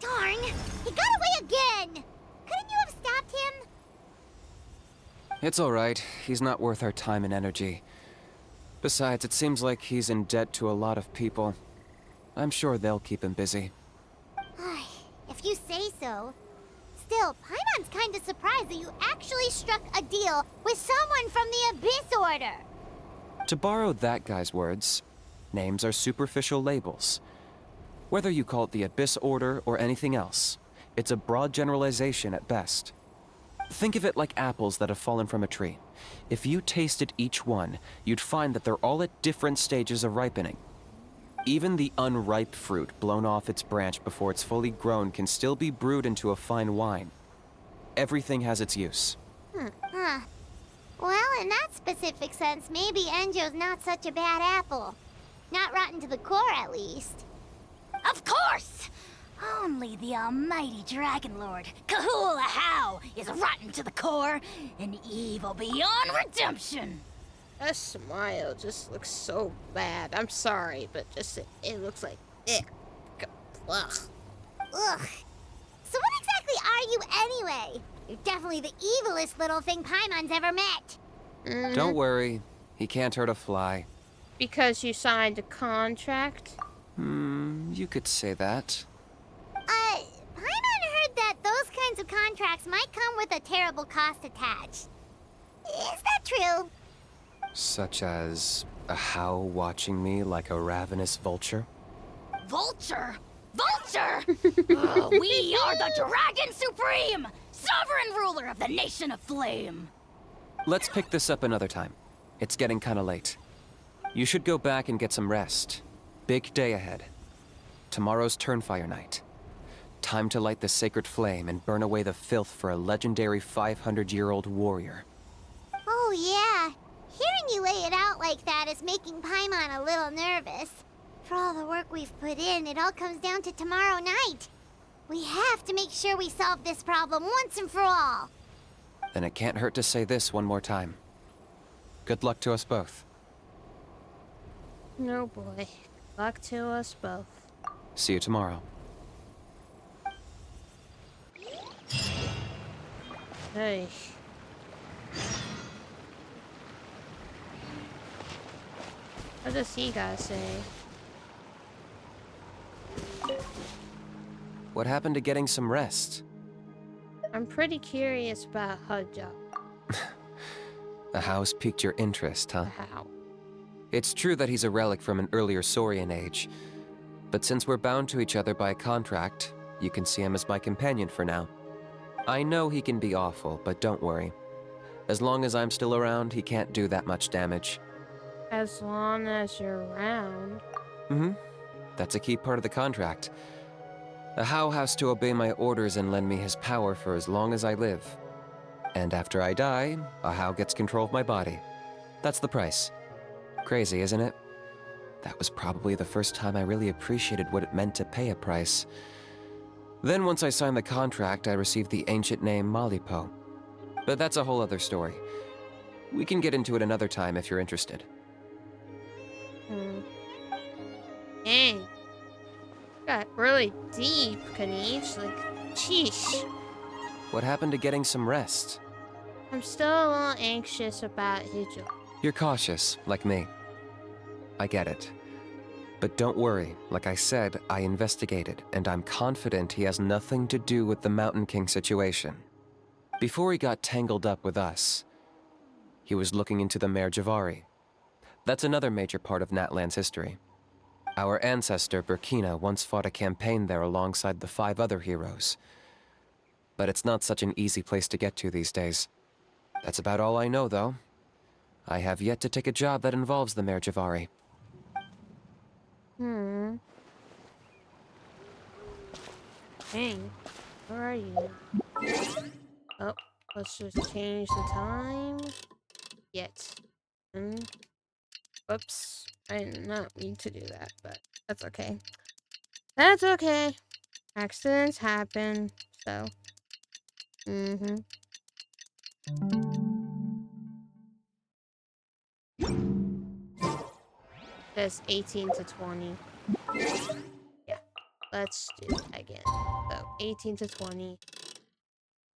Speaker 3: Darn! He got away again! Couldn't you have stopped him?
Speaker 9: It's all right. He's not worth our time and energy. Besides, it seems like he's in debt to a lot of people. I'm sure they'll keep him busy.
Speaker 3: If you say so. Still, Paimon's kinda surprised that you actually struck a deal with someone from the Abyss Order.
Speaker 9: To borrow that guy's words, names are superficial labels. Whether you call it the Abyss Order or anything else, it's a broad generalization at best. Think of it like apples that have fallen from a tree. If you tasted each one, you'd find that they're all at different stages of ripening. Even the unripe fruit blown off its branch before it's fully grown can still be brewed into a fine wine. Everything has its use.
Speaker 3: Well, in that specific sense, maybe Enjo's not such a bad apple. Not rotten to the core, at least.
Speaker 2: Of course! Only the almighty Dragon Lord, Kahula How, is rotten to the core and evil beyond redemption.
Speaker 1: That smile just looks so bad. I'm sorry, but it looks like it. Ugh.
Speaker 3: Ugh. So what exactly are you anyway? You're definitely the evilest little thing Paimon's ever met.
Speaker 9: Don't worry. He can't hurt a fly.
Speaker 1: Because you signed a contract?
Speaker 9: You could say that.
Speaker 3: Paimon heard that those kinds of contracts might come with a terrible cost attached. Is that true?
Speaker 9: Such as a How watching me like a ravenous vulture?
Speaker 2: Vulture? Vulture? We are the Dragon Supreme, sovereign ruler of the Nation of Flame.
Speaker 9: Let's pick this up another time. It's getting kinda late. You should go back and get some rest. Big day ahead. Tomorrow's Turnfire night. Time to light the sacred flame and burn away the filth for a legendary 500-year-old warrior.
Speaker 3: Oh yeah. Hearing you lay it out like that is making Paimon a little nervous. For all the work we've put in, it all comes down to tomorrow night. We have to make sure we solve this problem once and for all.
Speaker 9: Then it can't hurt to say this one more time. Good luck to us both.
Speaker 1: No boy. Luck to us both.
Speaker 9: See you tomorrow.
Speaker 1: Hey. What does he gotta say?
Speaker 9: What happened to getting some rest?
Speaker 1: I'm pretty curious about Hudja.
Speaker 9: The How's piqued your interest, huh?
Speaker 1: How?
Speaker 9: It's true that he's a relic from an earlier Saurian age. But since we're bound to each other by a contract, you can see him as my companion for now. I know he can be awful, but don't worry. As long as I'm still around, he can't do that much damage.
Speaker 1: As long as you're around.
Speaker 9: That's a key part of the contract. The How has to obey my orders and lend me his power for as long as I live. And after I die, a How gets control of my body. That's the price. Crazy, isn't it? That was probably the first time I really appreciated what it meant to pay a price. Then once I signed the contract, I received the ancient name Malipo. But that's a whole other story. We can get into it another time if you're interested.
Speaker 1: Dang. Got really deep, Kanish. Like, sheesh.
Speaker 9: What happened to getting some rest?
Speaker 1: I'm still a little anxious about Hijou.
Speaker 9: You're cautious, like me. I get it. But don't worry, like I said, I investigated, and I'm confident he has nothing to do with the Mountain King situation. Before he got tangled up with us, he was looking into the Mare Javari. That's another major part of Natlan's history. Our ancestor, Burkina, once fought a campaign there alongside the 5 other heroes. But it's not such an easy place to get to these days. That's about all I know, though. I have yet to take a job that involves the Mare Javari.
Speaker 1: Dang. Where are you? Oh, let's just change the time. Yet. Whoops. I did not mean to do that, but that's okay. That's okay. Accidents happen, so. Says 18 to 20. Yeah. Let's do that again. So 18 to 20.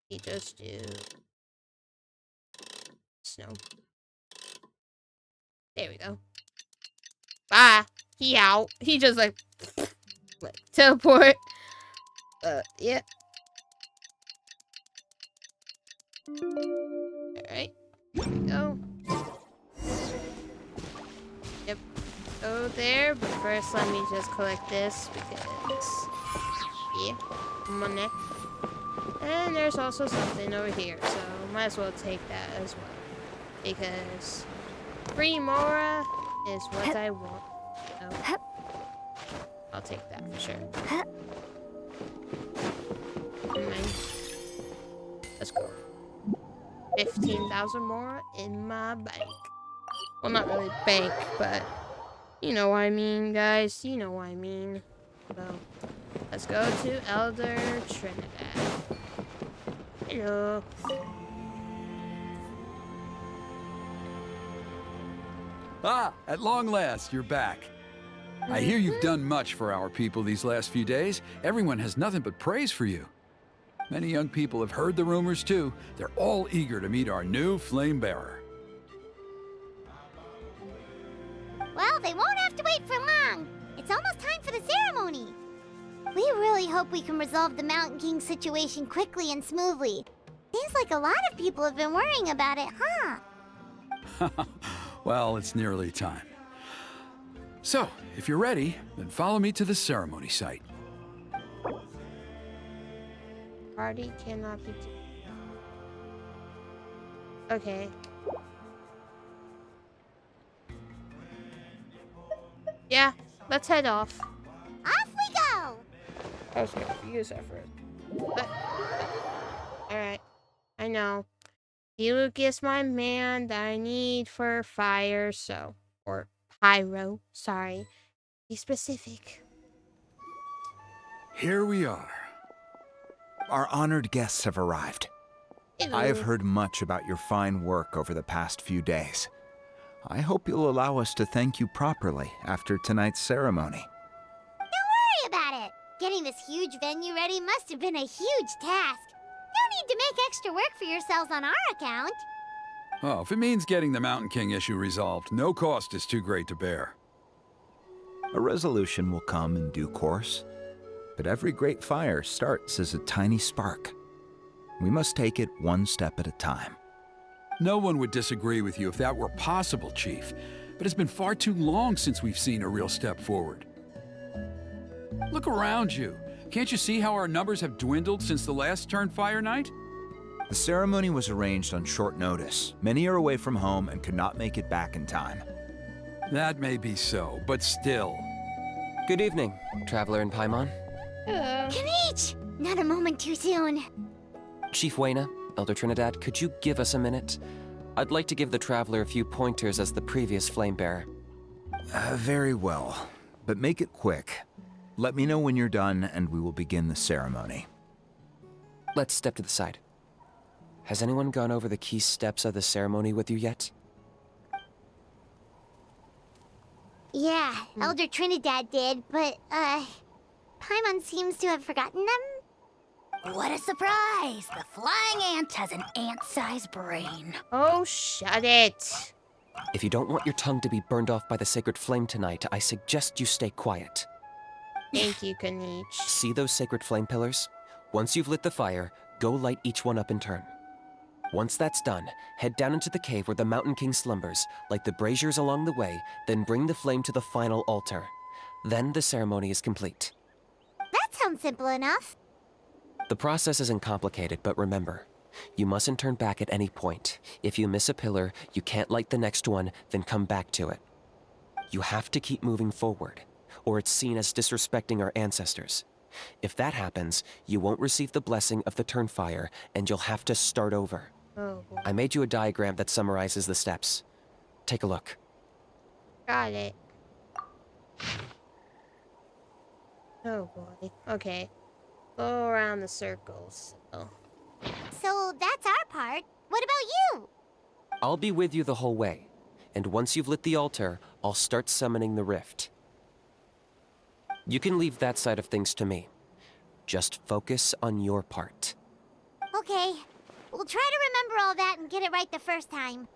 Speaker 1: We just do snow. There we go. Bye. He out. He just like teleport. Yeah. Alright. There we go. Yep. Go there, but first let me just collect this because yeah, money. And there's also something over here, so might as well take that as well. Because free Mora is what I want. So I'll take that for sure. Let's go. 15,000 more in my bank. Well, not really bank, but you know what I mean, guys. You know what I mean. So let's go to Elder Trinidad. Hello.
Speaker 10: Ah, at long last, you're back. I hear you've done much for our people these last few days. Everyone has nothing but praise for you. Many young people have heard the rumors too. They're all eager to meet our new flame bearer.
Speaker 3: Well, they won't have to wait for long. It's almost time for the ceremony. We really hope we can resolve the Mountain King situation quickly and smoothly. Seems like a lot of people have been worrying about it, huh?
Speaker 10: Well, it's nearly time. So, if you're ready, then follow me to the ceremony site.
Speaker 1: Party cannot be. Okay. Yeah, let's head off.
Speaker 3: Off we go!
Speaker 1: I was confused at first. Alright. I know. Diluc is my man that I need for fire, so. Or pyro, sorry. Be specific.
Speaker 11: Here we are. Our honored guests have arrived.
Speaker 1: Hello.
Speaker 11: I have heard much about your fine work over the past few days. I hope you'll allow us to thank you properly after tonight's ceremony.
Speaker 3: Don't worry about it. Getting this huge venue ready must have been a huge task. No need to make extra work for yourselves on our account.
Speaker 10: Oh, if it means getting the Mountain King issue resolved, no cost is too great to bear.
Speaker 11: A resolution will come in due course, but every great fire starts as a tiny spark. We must take it one step at a time.
Speaker 10: No one would disagree with you if that were possible, Chief, but it's been far too long since we've seen a real step forward. Look around you. Can't you see how our numbers have dwindled since the last Turnfire night?
Speaker 11: The ceremony was arranged on short notice. Many are away from home and could not make it back in time.
Speaker 10: That may be so, but still.
Speaker 9: Good evening, Traveler in Paimon.
Speaker 1: Hello.
Speaker 3: Kanich! Not a moment too soon.
Speaker 9: Chief Wayna, Elder Trinidad, could you give us a minute? I'd like to give the Traveler a few pointers as the previous Flamebearer.
Speaker 11: Very well, but make it quick. Let me know when you're done and we will begin the ceremony.
Speaker 9: Let's step to the side. Has anyone gone over the key steps of the ceremony with you yet?
Speaker 3: Yeah, Elder Trinidad did, but, Paimon seems to have forgotten them.
Speaker 2: What a surprise! The flying ant has an ant-sized brain.
Speaker 1: Oh, shut it.
Speaker 9: If you don't want your tongue to be burned off by the sacred flame tonight, I suggest you stay quiet.
Speaker 1: Thank you, Kanich.
Speaker 9: See those sacred flame pillars? Once you've lit the fire, go light each one up in turn. Once that's done, head down into the cave where the Mountain King slumbers, light the braziers along the way, then bring the flame to the final altar. Then the ceremony is complete.
Speaker 3: That sounds simple enough.
Speaker 9: The process isn't complicated, but remember, You mustn't turn back at any point. If you miss a pillar, you can't light the next one, then come back to it. You have to keep moving forward, or it's seen as disrespecting our ancestors. If that happens, you won't receive the blessing of the Turnfire, and you'll have to start over.
Speaker 1: Oh boy.
Speaker 9: I made you a diagram that summarizes the steps. Take a look.
Speaker 1: Got it. Oh boy. Okay. Go around the circles. Oh.
Speaker 3: So that's our part. What about you?
Speaker 9: I'll be with you the whole way, and once you've lit the altar, I'll start summoning the rift. You can leave that side of things to me. Just focus on your part.
Speaker 3: Okay. We'll try to remember all that and get it right the first time.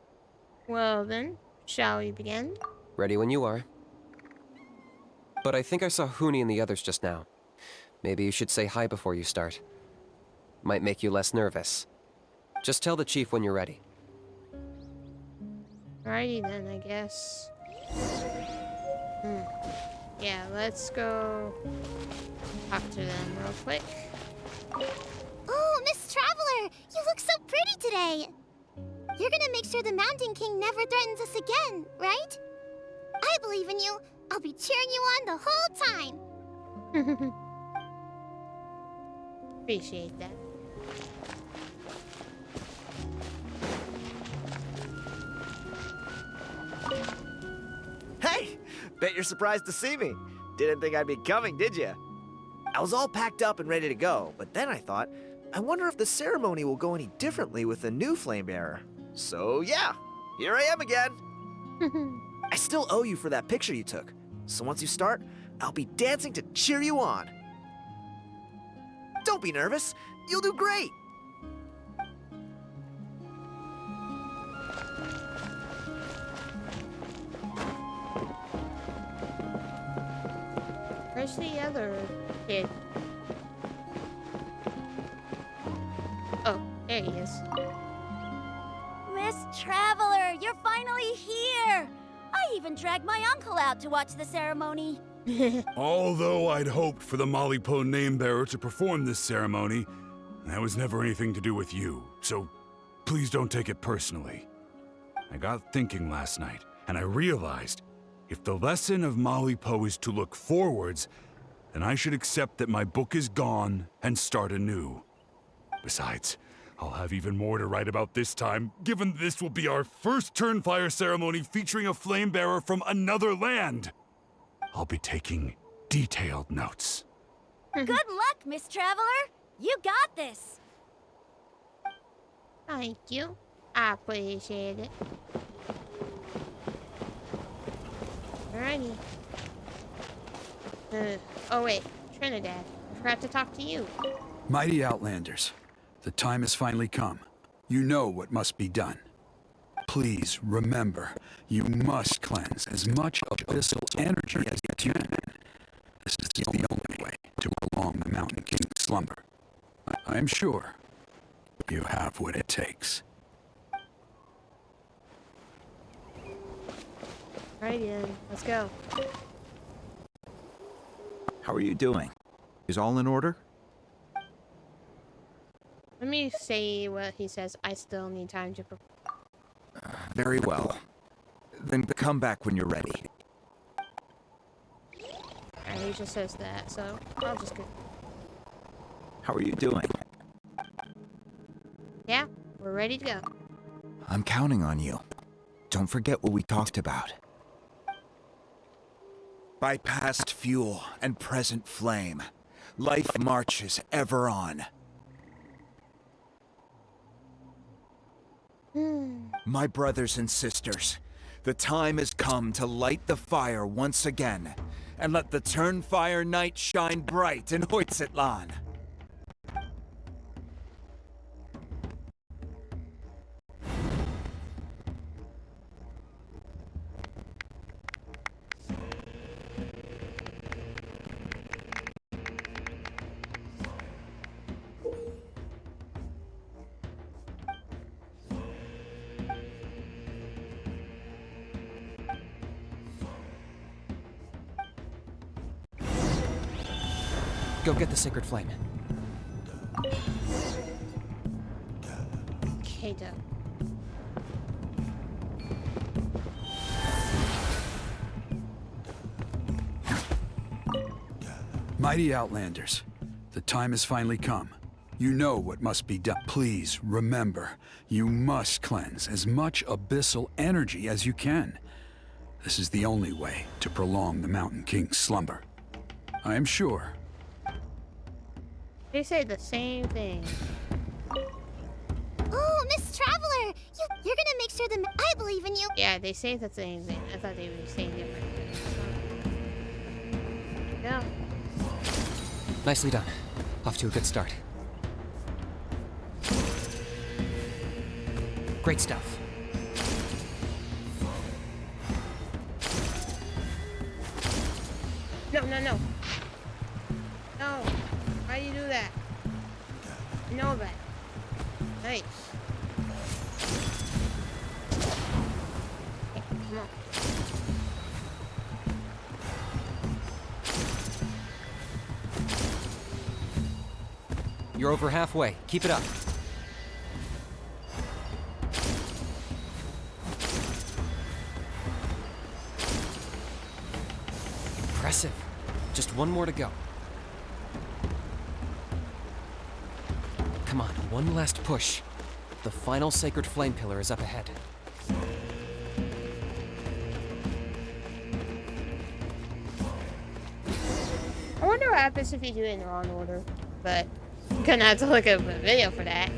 Speaker 1: Well then, shall we begin?
Speaker 9: Ready when you are. But I think I saw Huni and the others just now. Maybe you should say hi before you start. Might make you less nervous. Just tell the chief when you're ready.
Speaker 1: Alrighty then, I guess. Yeah, let's go talk to them real quick.
Speaker 3: Oh, Miss Traveler! You look so pretty today! You're gonna make sure the Mountain King never threatens us again, right? I believe in you. I'll be cheering you on the whole time.
Speaker 1: Appreciate that.
Speaker 5: Hey! Bet you're surprised to see me. Didn't think I'd be coming, did you? I was all packed up and ready to go, but then I thought, I wonder if the ceremony will go any differently with the new flame bearer. So yeah, here I am again. I still owe you for that picture you took, so once you start, I'll be dancing to cheer you on. Don't be nervous, you'll do great.
Speaker 1: Where's the other kid? Oh, there he is.
Speaker 4: Miss Traveler, you're finally here! I even dragged my uncle out to watch the ceremony.
Speaker 6: Although I'd hoped for the Malipo name-bearer to perform this ceremony, that was never anything to do with you, so please don't take it personally. I got thinking last night, and I realized if the lesson of Malipo is to look forwards, then I should accept that my book is gone and start anew. Besides, I'll have even more to write about this time, given this will be our first Turnfire ceremony featuring a flame bearer from another land. I'll be taking detailed notes.
Speaker 4: Good luck, Miss Traveler! You got this!
Speaker 1: Thank you. I appreciate it. Alrighty. Oh wait, Trinidad. I forgot to talk to you.
Speaker 10: Mighty Outlanders, the time has finally come. You know what must be done. Please remember, you must cleanse as much abyssal energy as you can. This is the only way to prolong the Mountain King's slumber. I am sure you have what it takes.
Speaker 1: Alrighty then, let's go.
Speaker 11: How are you doing? Is all in order?
Speaker 1: Let me say what he says. I still need time to prepare.
Speaker 11: Very well. Then come back when you're ready.
Speaker 1: Alright, he just says that, so I'll just go.
Speaker 11: How are you doing?
Speaker 1: Yeah, we're ready to go.
Speaker 11: I'm counting on you. Don't forget what we talked about. By past fuel and present flame, life marches ever on. My brothers and sisters, the time has come to light the fire once again, and let the Turnfire night shine bright in Hoytzitlan.
Speaker 9: Go get the sacred flame.
Speaker 1: Okay, dope.
Speaker 10: Mighty Outlanders, the time has finally come. You know what must be done. Please remember, you must cleanse as much abyssal energy as you can. This is the only way to prolong the Mountain King's slumber. I am sure.
Speaker 1: They say the same thing.
Speaker 3: Oh, Miss Traveler! You're gonna make sure I believe in you.
Speaker 1: Yeah, they say the same thing. I thought they were saying different things. So. Yeah.
Speaker 9: Nicely done. Off to a good start. Great stuff.
Speaker 1: No, no, no. No. Why do you do that? You know that. Nice. Okay, come on.
Speaker 9: You're over halfway. Keep it up. Impressive. Just one more to go. Come on, one last push. The final sacred flame pillar is up ahead.
Speaker 1: I wonder what happens if you do it in the wrong order, but I'm gonna have to look up a video for that.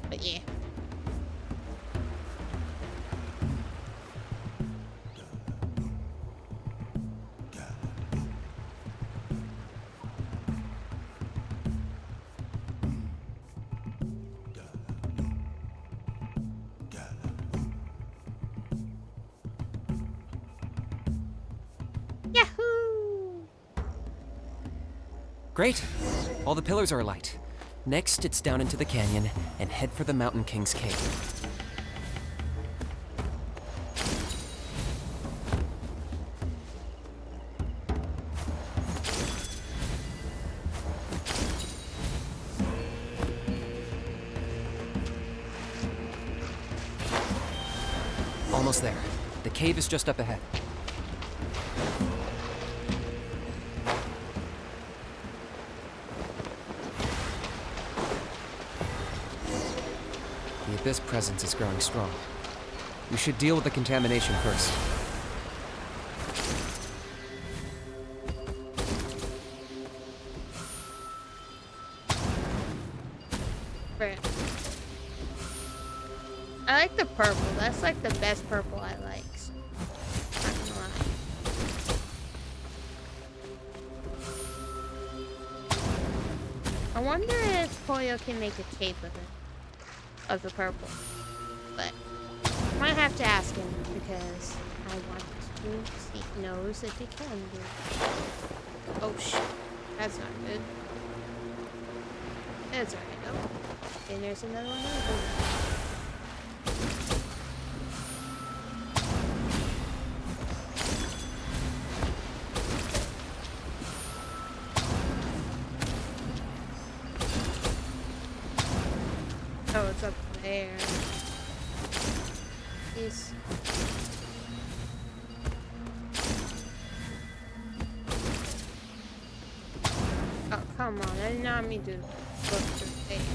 Speaker 1: But yeah. Yahoo!
Speaker 9: Great. All the pillars are alight. Next, it's down into the canyon and head for the Mountain King's cave. Almost there. The cave is just up ahead. The Abyss presence is growing strong. We should deal with the contamination first.
Speaker 1: Right. I like the purple. That's like the best purple I like. Not gonna lie. I wonder if Puyo can make a cape with it. Of the purple. But I might have to ask him because I want to see if he knows if he can do it. Oh shit. That's not good. That's alright though. And there's another one over. Oh, it's up there. Jeez. Oh, come on. I did not mean to look through there.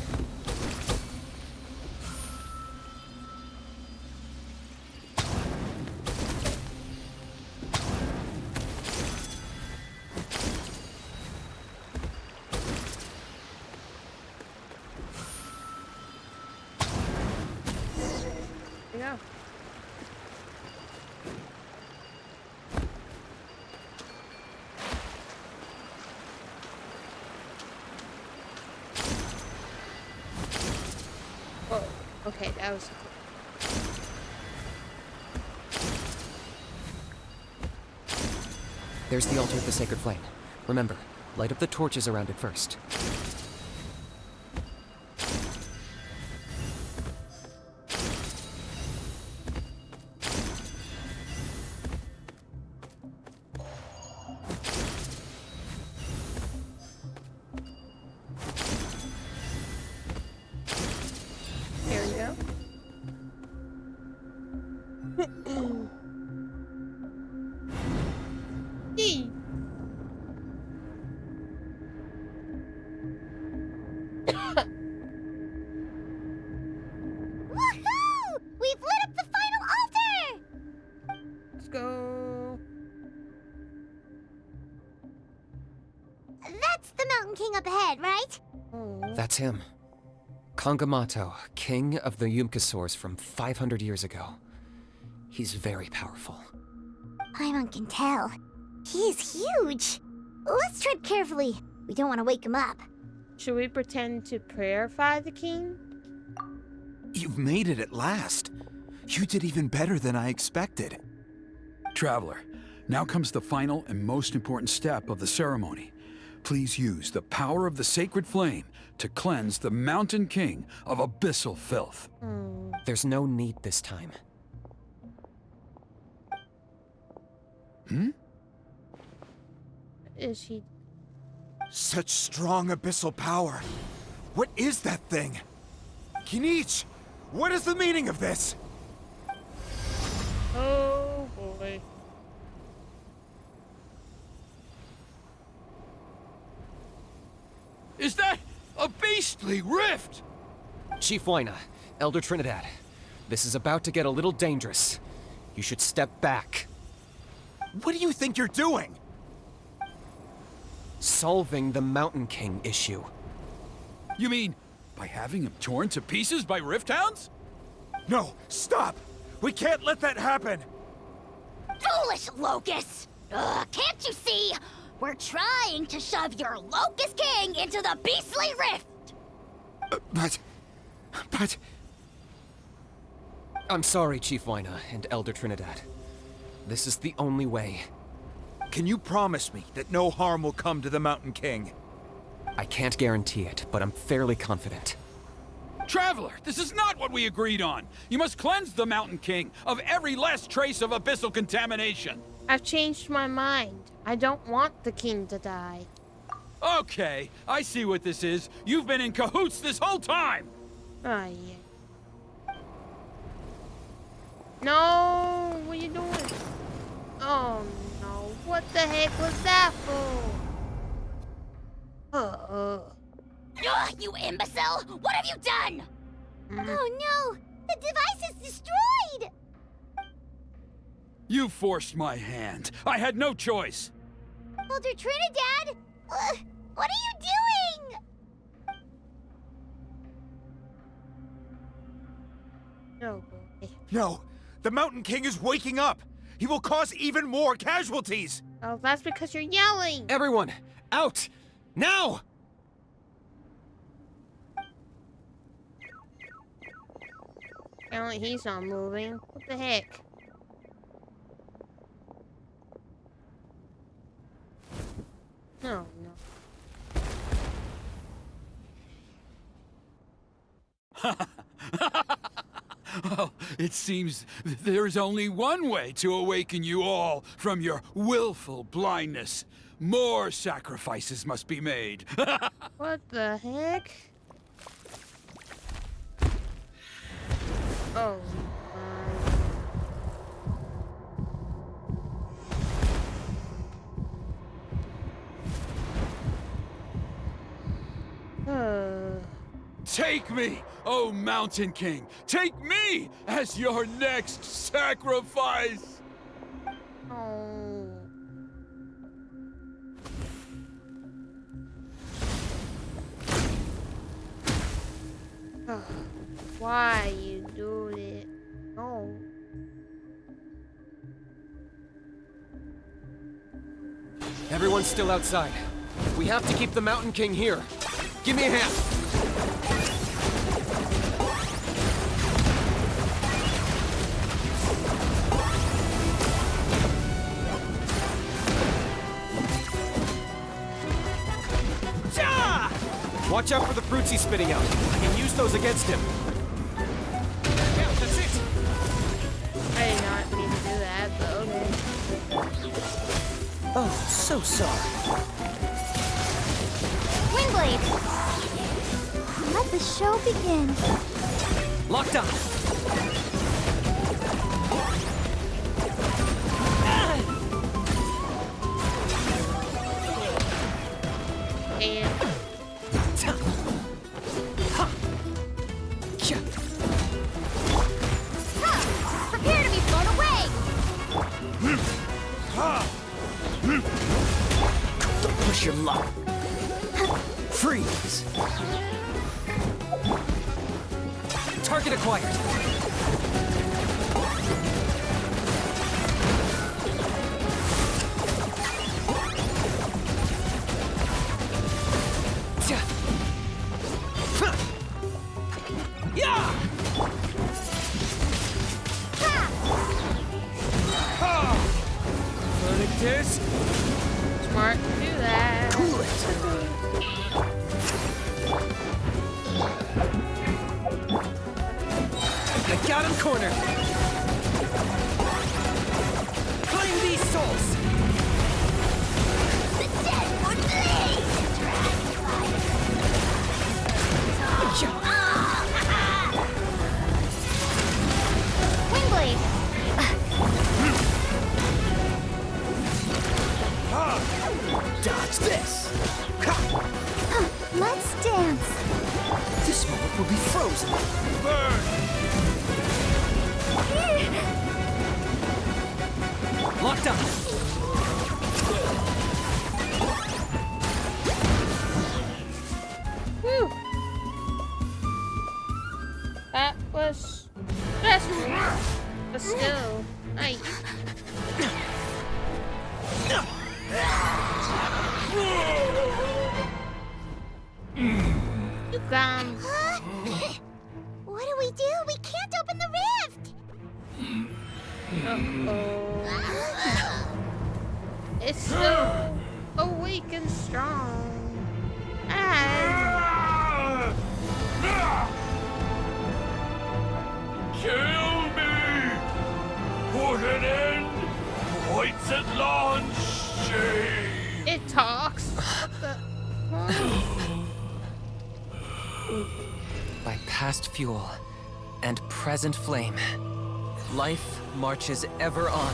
Speaker 1: Yeah. Whoa. Okay, that was
Speaker 9: There's the altar of the sacred flame. Remember, light up the torches around it first.
Speaker 3: king up ahead, right?
Speaker 9: That's him. Kangamato, king of the Yumkasaurs from 500 years ago. He's very powerful.
Speaker 3: Paimon can tell. He's huge. Let's tread carefully. We don't want to wake him up.
Speaker 1: Should we pretend to purify the king?
Speaker 11: You've made it at last. You did even better than I expected.
Speaker 10: Traveler, now comes the final and most important step of the ceremony. Please use the power of the sacred flame to cleanse the Mountain King of abyssal filth.
Speaker 9: There's no need this time.
Speaker 1: Is he...
Speaker 11: Such strong abyssal power. What is that thing? Kinich, what is the meaning of this?
Speaker 1: Oh boy.
Speaker 10: Is that a beastly rift?
Speaker 9: Chief Wyna, Elder Trinidad, this is about to get a little dangerous. You should step back.
Speaker 11: What do you think you're doing?
Speaker 9: Solving the Mountain King issue.
Speaker 10: You mean by having him torn to pieces by rift hounds?
Speaker 11: No, stop! We can't let that happen!
Speaker 2: Foolish Locust! Can't you see? We're trying to shove your Locust King into the beastly rift!
Speaker 11: But...
Speaker 9: I'm sorry, Chief Wyna and Elder Trinidad. This is the only way.
Speaker 11: Can you promise me that no harm will come to the Mountain King?
Speaker 9: I can't guarantee it, but I'm fairly confident.
Speaker 10: Traveler, this is not what we agreed on. You must cleanse the Mountain King of every last trace of abyssal contamination.
Speaker 1: I've changed my mind. I don't want the king to die.
Speaker 10: Okay, I see what this is. You've been in cahoots this whole time!
Speaker 1: Oh, yeah. No! What are you doing? Oh, no. What the heck was that for?
Speaker 2: You imbecile! What have you done?
Speaker 3: Oh no! The device is destroyed!
Speaker 10: You forced my hand. I had no choice.
Speaker 3: Elder Trinidad! What are you doing?
Speaker 1: Oh, boy.
Speaker 11: No, the Mountain King is waking up! He will cause even more casualties!
Speaker 1: Oh, that's because you're yelling!
Speaker 9: Everyone, out! Now!
Speaker 1: Apparently he's not moving. What the heck? Oh, no.
Speaker 10: Well, it seems there is only one way to awaken you all from your willful blindness. More sacrifices must be made.
Speaker 1: What the heck? Oh, my.
Speaker 10: Take me, O Mountain King! Take me as your next sacrifice!
Speaker 1: Oh. Why you do it? No.
Speaker 9: Everyone's still outside. We have to keep the Mountain King here. Give me a hand. Watch out for the fruits he's spitting out. I can use those against him. Yeah, that's it.
Speaker 1: I did not mean to do that, but okay.
Speaker 9: Oh, so sorry.
Speaker 3: Wingblade! Let the show begin.
Speaker 9: Locked on.
Speaker 1: And
Speaker 3: Prepare to be blown away!
Speaker 9: Don't push your luck. Freeze! Target acquired. Yeah! Like this?
Speaker 1: Smart to do that.
Speaker 9: Cool it. I got him cornered. Claim these souls.
Speaker 2: The dead would bleed!
Speaker 3: Windblade!
Speaker 5: Dodge this!
Speaker 3: Let's dance!
Speaker 5: This moment will be frozen.
Speaker 9: Locked up.
Speaker 1: Whew. That was stressful, but still nice. You come.
Speaker 3: What do we do? We can't open the rift!
Speaker 1: Uh-oh. It's still awake and strong. And
Speaker 6: Kill me! Put an end to Hateful's shame!
Speaker 1: it talks. What the? Huh?
Speaker 9: By past fuel and present flame, life marches ever on.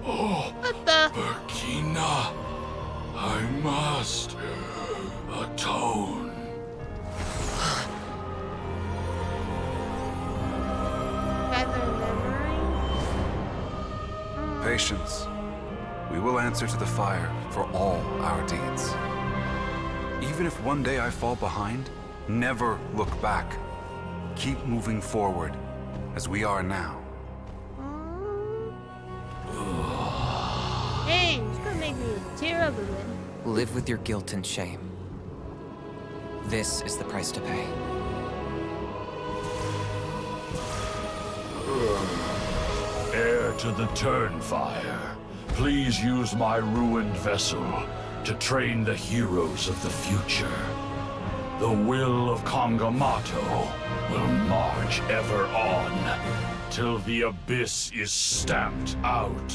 Speaker 1: What the?
Speaker 6: Burkina, I must atone.
Speaker 1: Feather memory?
Speaker 12: Patience. We will answer to the fire for all our deeds. Even if one day I fall behind, never look back. Keep moving forward, as we are now.
Speaker 1: Hey, it's gonna make me tear up a bit.
Speaker 9: Live with your guilt and shame. This is the price to pay.
Speaker 6: Heir to the Turnfire, please use my ruined vessel to train the heroes of the future. The will of Kangamato will march ever on, till the abyss is stamped out.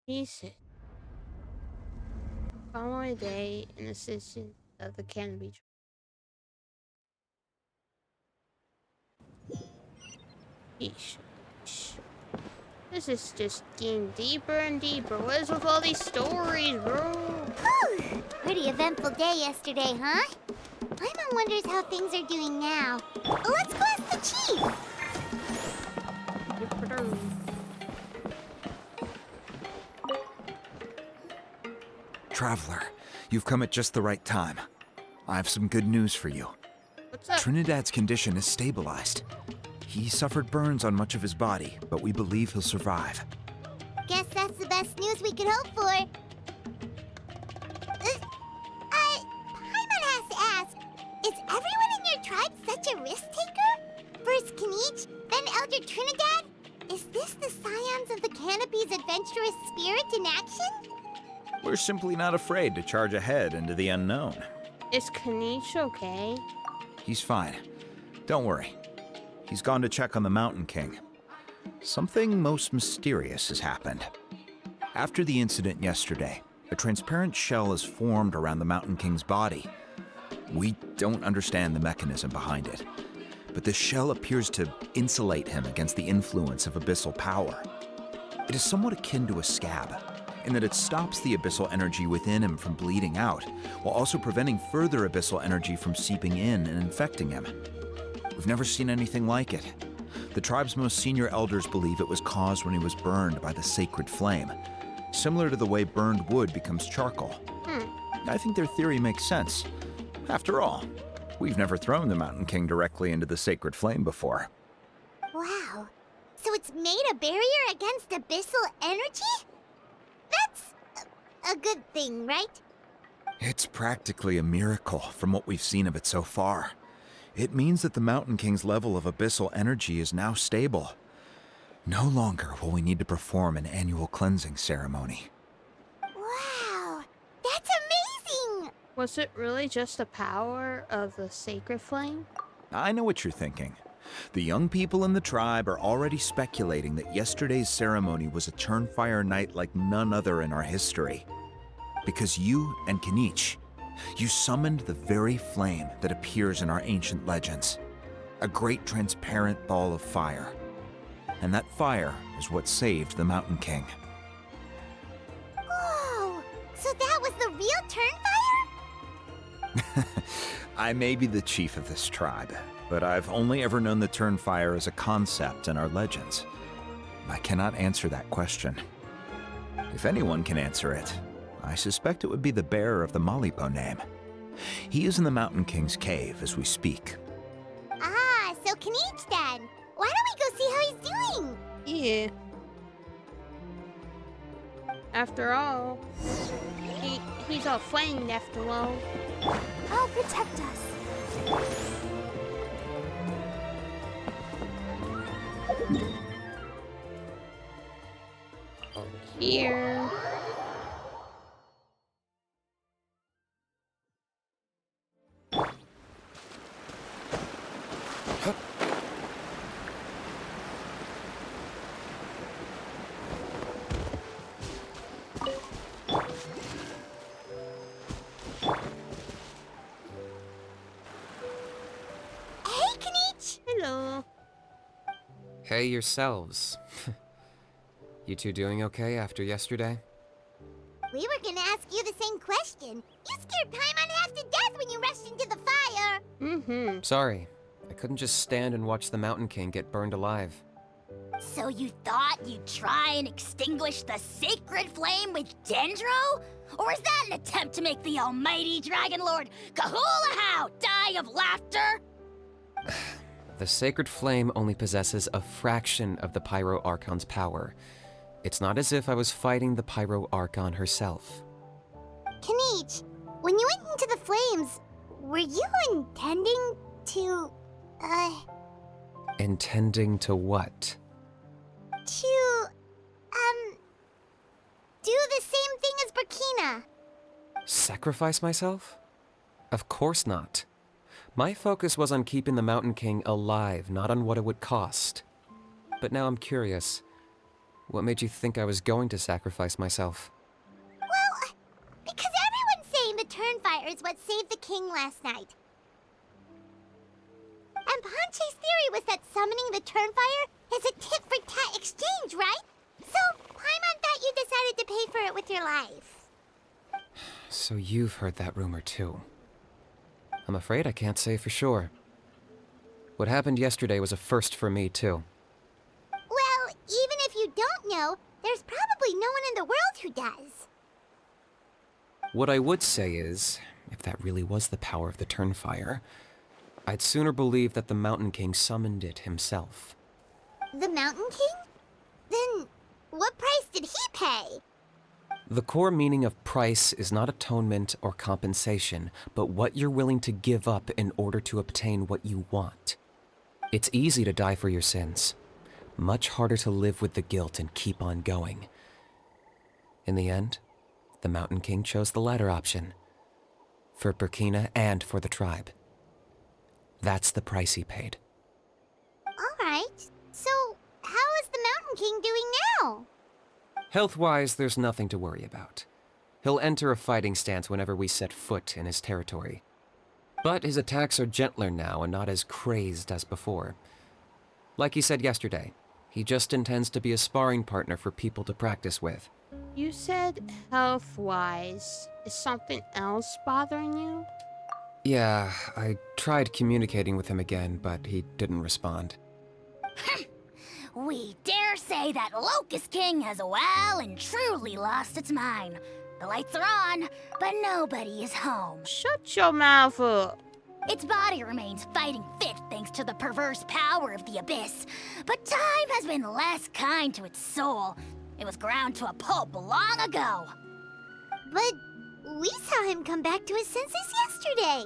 Speaker 1: Piece it. Following day in the citizen of the canopy. Yeesh. This is just getting deeper and deeper. What is with all these stories, bro?
Speaker 3: Whew. Pretty eventful day yesterday, huh? Paimon wonders how things are doing now. Let's go ask the chief!
Speaker 11: Traveler, you've come at just the right time. I have some good news for you.
Speaker 1: What's up?
Speaker 11: Trinidad's condition is stabilized. He suffered burns on much of his body, but we believe he'll survive.
Speaker 3: Guess that's the best news we could hope for. Paimon has to ask, is everyone in your tribe such a risk-taker? First Kinich, then Elder Trinidad? Is this the Scions of the Canopy's adventurous spirit in action?
Speaker 11: We're simply not afraid to charge ahead into the unknown.
Speaker 1: Is Kanish okay?
Speaker 11: He's fine. Don't worry. He's gone to check on the Mountain King. Something most mysterious has happened. After the incident yesterday, a transparent shell has formed around the Mountain King's body. We don't understand the mechanism behind it, but this shell appears to insulate him against the influence of abyssal power. It is somewhat akin to a scab, in that it stops the abyssal energy within him from bleeding out, while also preventing further abyssal energy from seeping in and infecting him. We've never seen anything like it. The tribe's most senior elders believe it was caused when he was burned by the sacred flame. similar to the way burned wood becomes charcoal. I think their theory makes sense. After all, we've never thrown the Mountain King directly into the sacred flame before.
Speaker 3: Wow. So it's made a barrier against abyssal energy? That's a good thing, right?
Speaker 11: It's practically a miracle from what we've seen of it so far. It means that the Mountain King's level of abyssal energy is now stable. No longer will we need to perform an annual cleansing ceremony.
Speaker 3: Wow, that's amazing!
Speaker 1: Was it really just the power of the sacred flame?
Speaker 11: I know what you're thinking. The young people in the tribe are already speculating that yesterday's ceremony was a Turnfire night like none other in our history. Because you and Kinich, you summoned the very flame that appears in our ancient legends. A great transparent ball of fire. And that fire is what saved the Mountain King.
Speaker 3: Whoa! So that was the real Turnfire?
Speaker 11: I may be the chief of this tribe, but I've only ever known the Turnfire as a concept in our legends. I cannot answer that question. If anyone can answer it, I suspect it would be the bearer of the Malipo name. He is in the Mountain King's cave as we speak.
Speaker 3: Ah, so Kinich then. Why don't we go see how he's doing?
Speaker 1: Yeah. After all, he's all flamed after all.
Speaker 3: I'll protect us.
Speaker 1: Here.
Speaker 3: Hey, Kinich!
Speaker 1: Hello.
Speaker 9: Hey yourselves. You two doing okay after yesterday?
Speaker 3: We were gonna ask you the same question. You scared Paimon half to death when you rushed into the fire.
Speaker 1: Mm-hmm.
Speaker 9: Sorry, I couldn't just stand and watch the Mountain King get burned alive.
Speaker 2: So you thought you'd try and extinguish the sacred flame with Dendro? Or is that an attempt to make the almighty Dragon Lord Kahulahow die of laughter?
Speaker 9: The sacred flame only possesses a fraction of the Pyro Archon's power. It's not as if I was fighting the Pyro Archon herself.
Speaker 3: Kinich, when you went into the flames, were you intending to,
Speaker 9: Intending to what?
Speaker 3: do the same thing as Burkina?
Speaker 9: Sacrifice myself? Of course not. My focus was on keeping the Mountain King alive, not on what it would cost. But now I'm curious. What made you think I was going to sacrifice myself?
Speaker 3: Well, because everyone's saying the Turnfire is what saved the king last night. And Ponche's theory was that summoning the Turnfire is a tit-for-tat exchange, right? So, Paimon thought you decided to pay for it with your life.
Speaker 9: So you've heard that rumor too. I'm afraid I can't say for sure. What happened yesterday was a first for me too.
Speaker 3: Well, even if you don't know, there's probably no one in the world who does.
Speaker 9: What I would say is, if that really was the power of the Turnfire, I'd sooner believe that the Mountain King summoned it himself.
Speaker 3: The Mountain King? Then, what price did he pay?
Speaker 9: The core meaning of price is not atonement or compensation, but what you're willing to give up in order to obtain what you want. It's easy to die for your sins. Much harder to live with the guilt and keep on going. In the end, the Mountain King chose the latter option. For Burkina and for the tribe. That's the price he paid.
Speaker 3: Alright, so how is the Mountain King doing now?
Speaker 9: Health-wise, there's nothing to worry about. He'll enter a fighting stance whenever we set foot in his territory. But his attacks are gentler now and not as crazed as before. Like he said yesterday, he just intends to be a sparring partner for people to practice with.
Speaker 1: You said health-wise. Is something else bothering you?
Speaker 9: Yeah, I tried communicating with him again, but he didn't respond.
Speaker 2: We dare say that Locust King has well and truly lost its mind. The lights are on, but nobody is home.
Speaker 1: Shut your mouth up.
Speaker 2: Its body remains fighting fit thanks to the perverse power of the Abyss. But time has been less kind to its soul. It was ground to a pulp long ago.
Speaker 3: But we saw him come back to his senses yesterday.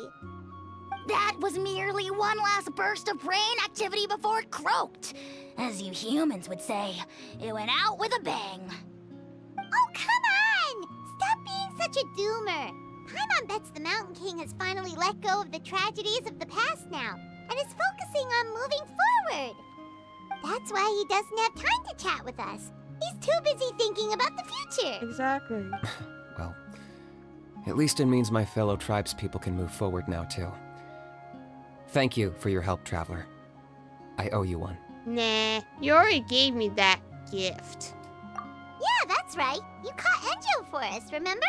Speaker 2: That was merely one last burst of brain activity before it croaked. As you humans would say, it went out with a bang.
Speaker 3: Oh, come on! Stop being such a doomer. Paimon bets the Mountain King has finally let go of the tragedies of the past now, and is focusing on moving forward. That's why he doesn't have time to chat with us. He's too busy thinking about the future.
Speaker 1: Exactly.
Speaker 9: Well, at least it means my fellow tribespeople can move forward now, too. Thank you for your help, Traveler. I owe you one.
Speaker 1: Nah, you already gave me that gift.
Speaker 3: Yeah, that's right. You caught Enjo for us, remember?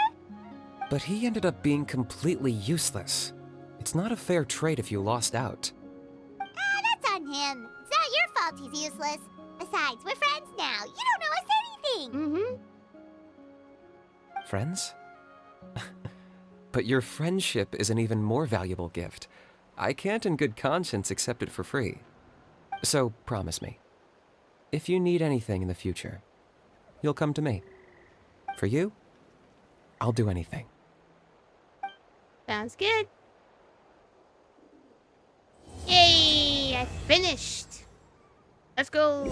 Speaker 9: But he ended up being completely useless. It's not a fair trade if you lost out.
Speaker 3: That's on him. It's not your fault he's useless. Besides, we're friends now. You don't owe us anything.
Speaker 1: Mm-hmm.
Speaker 9: Friends? But your friendship is an even more valuable gift. I can't in good conscience accept it for free. So promise me, if you need anything in the future, you'll come to me. For you, I'll do anything.
Speaker 1: Sounds good. Yay! I finished. Let's go.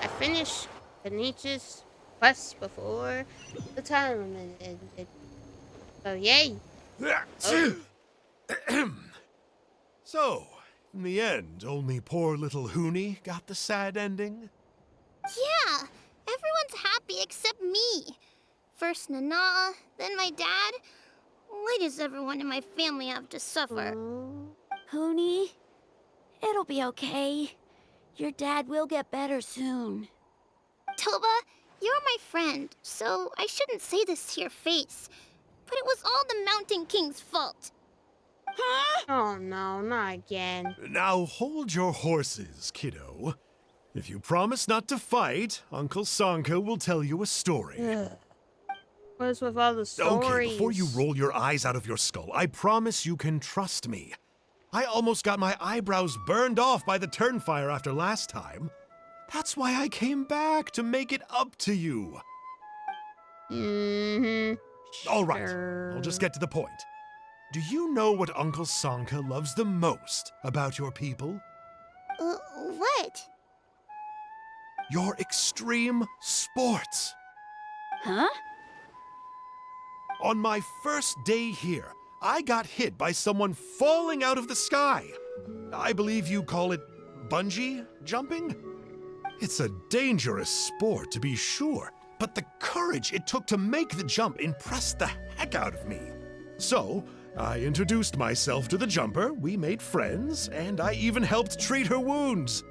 Speaker 1: I finished Kenichi's quest before the time ended. So yay!
Speaker 8: So, in the end, only poor little Huni got the sad ending?
Speaker 3: Yeah, everyone's happy except me. First Nana, then my dad. Why does everyone in my family have to suffer?
Speaker 4: Huni, it'll be okay. Your dad will get better soon.
Speaker 3: Toba, you're my friend, so I shouldn't say this to your face. But it was all the Mountain King's fault.
Speaker 1: Oh no, not again.
Speaker 8: Now hold your horses, kiddo. If you promise not to fight, Uncle Sanka will tell you a story.
Speaker 1: Ugh. What is with all the stories?
Speaker 8: Okay, before you roll your eyes out of your skull, I promise you can trust me. I almost got my eyebrows burned off by the turnfire after last time. That's why I came back, to make it up to you.
Speaker 1: Mm-hmm.
Speaker 8: All right, I'll just get to the point. Do you know what Uncle Sanka loves the most about your people?
Speaker 3: What?
Speaker 8: Your extreme sports.
Speaker 4: Huh?
Speaker 8: On my first day here, I got hit by someone falling out of the sky. I believe you call it bungee jumping? It's a dangerous sport, to be sure, but the courage it took to make the jump impressed the heck out of me. So, I introduced myself to the jumper, we made friends, and I even helped treat her wounds.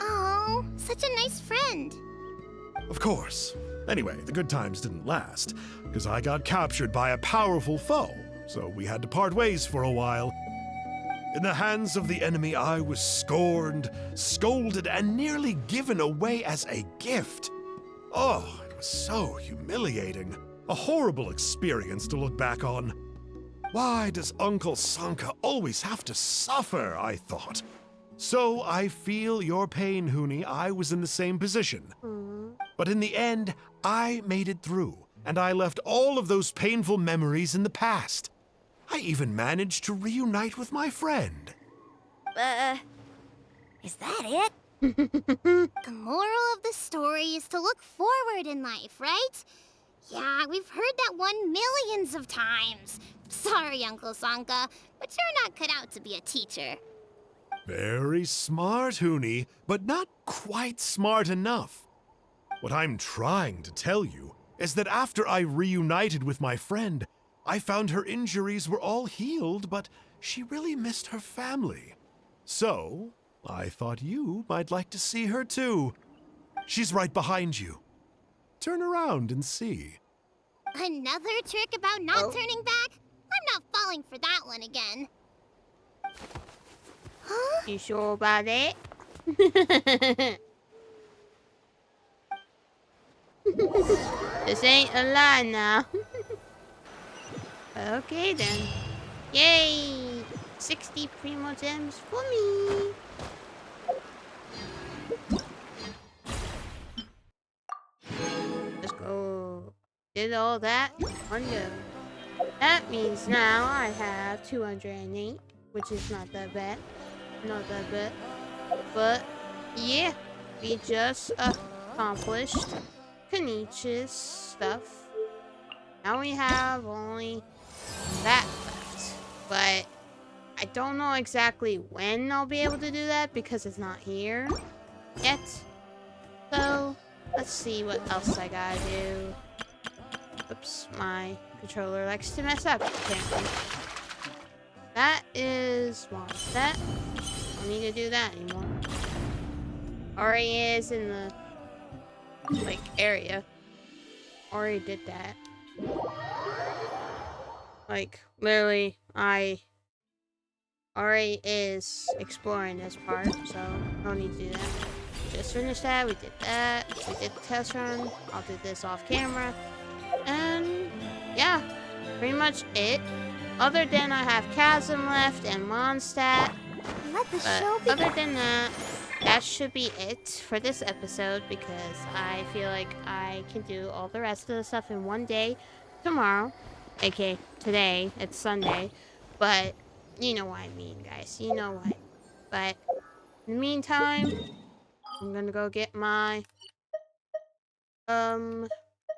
Speaker 3: Oh, such a nice friend.
Speaker 8: Of course. Anyway, the good times didn't last, because I got captured by a powerful foe, so we had to part ways for a while. In the hands of the enemy, I was scorned, scolded, and nearly given away as a gift. Oh, it was so humiliating. A horrible experience to look back on. Why does Uncle Sanka always have to suffer, I thought. So I feel your pain, Huni. I was in the same position. But in the end, I made it through, and I left all of those painful memories in the past. I even managed to reunite with my friend.
Speaker 2: Is that it?
Speaker 3: The moral of the story is to look forward in life, right? Yeah, we've heard that one millions of times. Sorry, Uncle Sanka, but you're not cut out to be a teacher.
Speaker 8: Very smart, Huni, but not quite smart enough. What I'm trying to tell you is that after I reunited with my friend, I found her injuries were all healed, but she really missed her family. So, I thought you might like to see her too. She's right behind you. Turn around and see.
Speaker 3: Another trick about not turning back? I'm not falling for that one again. Huh?
Speaker 1: You sure about it? This ain't a lie now. Okay then. Yay! 60 primo gems for me. Let's go. Did all that in one go. That means now I have 208, which is not that bad. Not that bad. But yeah, we just accomplished Kanichi's stuff. Now we have only that left. But I don't know exactly when I'll be able to do that because it's not here yet. So let's see what else I gotta do. Oops, my controller likes to mess up apparently. That is one set. Don't need to do that anymore. Already is in the like area. Already did that. Like literally I already is exploring this part, so no need to do that. Just finished that, we did that, we did the test run, I'll do this off camera. And yeah, pretty much it. Other than I have Chasm left and Mondstadt.
Speaker 3: Let the
Speaker 1: But
Speaker 3: show begin.
Speaker 1: other than that, that should be it for this episode because I feel like I can do all the rest of the stuff in one day tomorrow. aka today, it's Sunday. But you know what I mean, guys. You know what. But in the meantime, I'm gonna go get my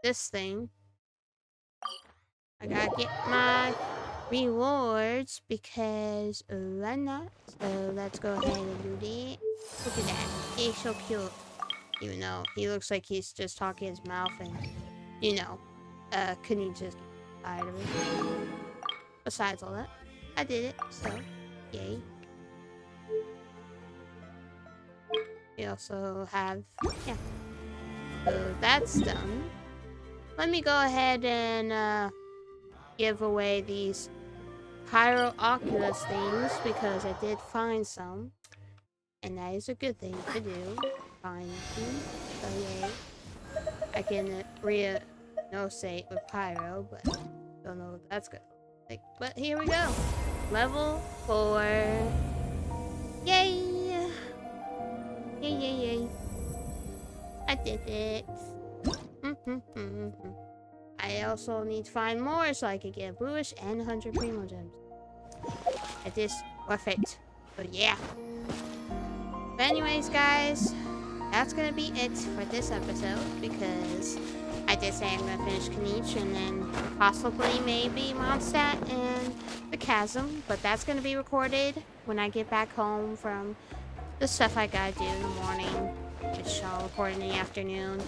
Speaker 1: this thing. I gotta get my rewards because why not? So let's go ahead and do that. Look at that. He's so cute. Even though he looks like he's just talking his mouth and, you know, couldn't just get tired of it. Besides all that, I did it, so yay. We also have, yeah. So that's done. Let me go ahead and give away these Pyro Oculus things because I did find some. And that is a good thing to do. Find them. So yay. I can re-nosate with Pyro, but don't know what that's good. Like, but here we go. Level 4. Yay! Yay, yay, yay. I did it. I also need to find more so I can get bluish and 100 primo gems. It is worth it. So yeah. But anyways, guys, that's gonna be it for this episode because I did say I'm gonna finish Kanich and then possibly maybe Mondstadt and the Chasm, but that's gonna be recorded when I get back home from the stuff I gotta do in the morning, which I'll record in the afternoon.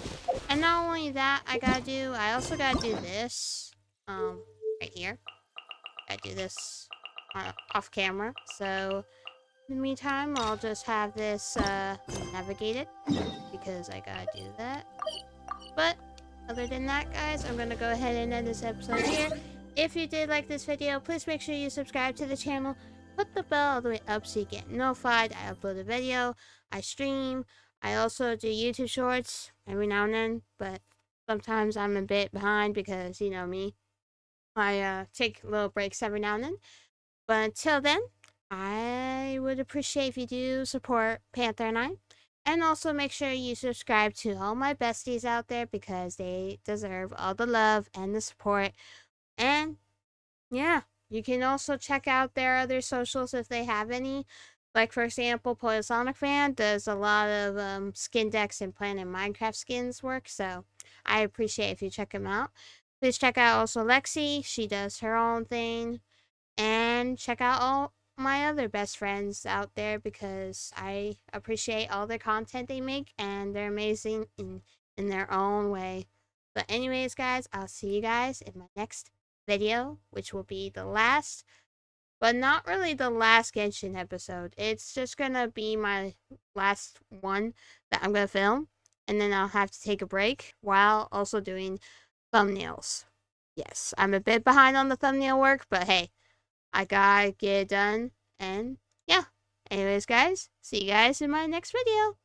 Speaker 1: And not only that I also gotta do this, right here. I do this off camera, so in the meantime, I'll just have this navigated because I gotta do that. But other than that, guys, I'm gonna go ahead and end this episode here. If you did like this video, please make sure you subscribe to the channel. Put the bell all the way up so you get notified. I upload a video, I stream, I also do YouTube shorts every now and then, but sometimes I'm a bit behind because, you know me, I take little breaks every now and then. But until then, I would appreciate if you do support Panther and I. And also make sure you subscribe to all my besties out there because they deserve all the love and the support. And yeah, you can also check out their other socials if they have any. Like, for example, Puyo&SonicFAN does a lot of skin decks and Planet Minecraft skins work. So I appreciate if you check them out. Please check out also Lexi. She does her own thing. And check out all my other best friends out there because I appreciate all their content they make and they're amazing in their own way. But anyways, guys, I'll see you guys in my next video, which will be the last, but not really the last Genshin episode. It's just gonna be my last one that I'm gonna film, and then I'll have to take a break while also doing thumbnails. Yes, I'm a bit behind on the thumbnail work, but hey, I gotta get it done. And yeah. Anyways, guys, see you guys in my next video.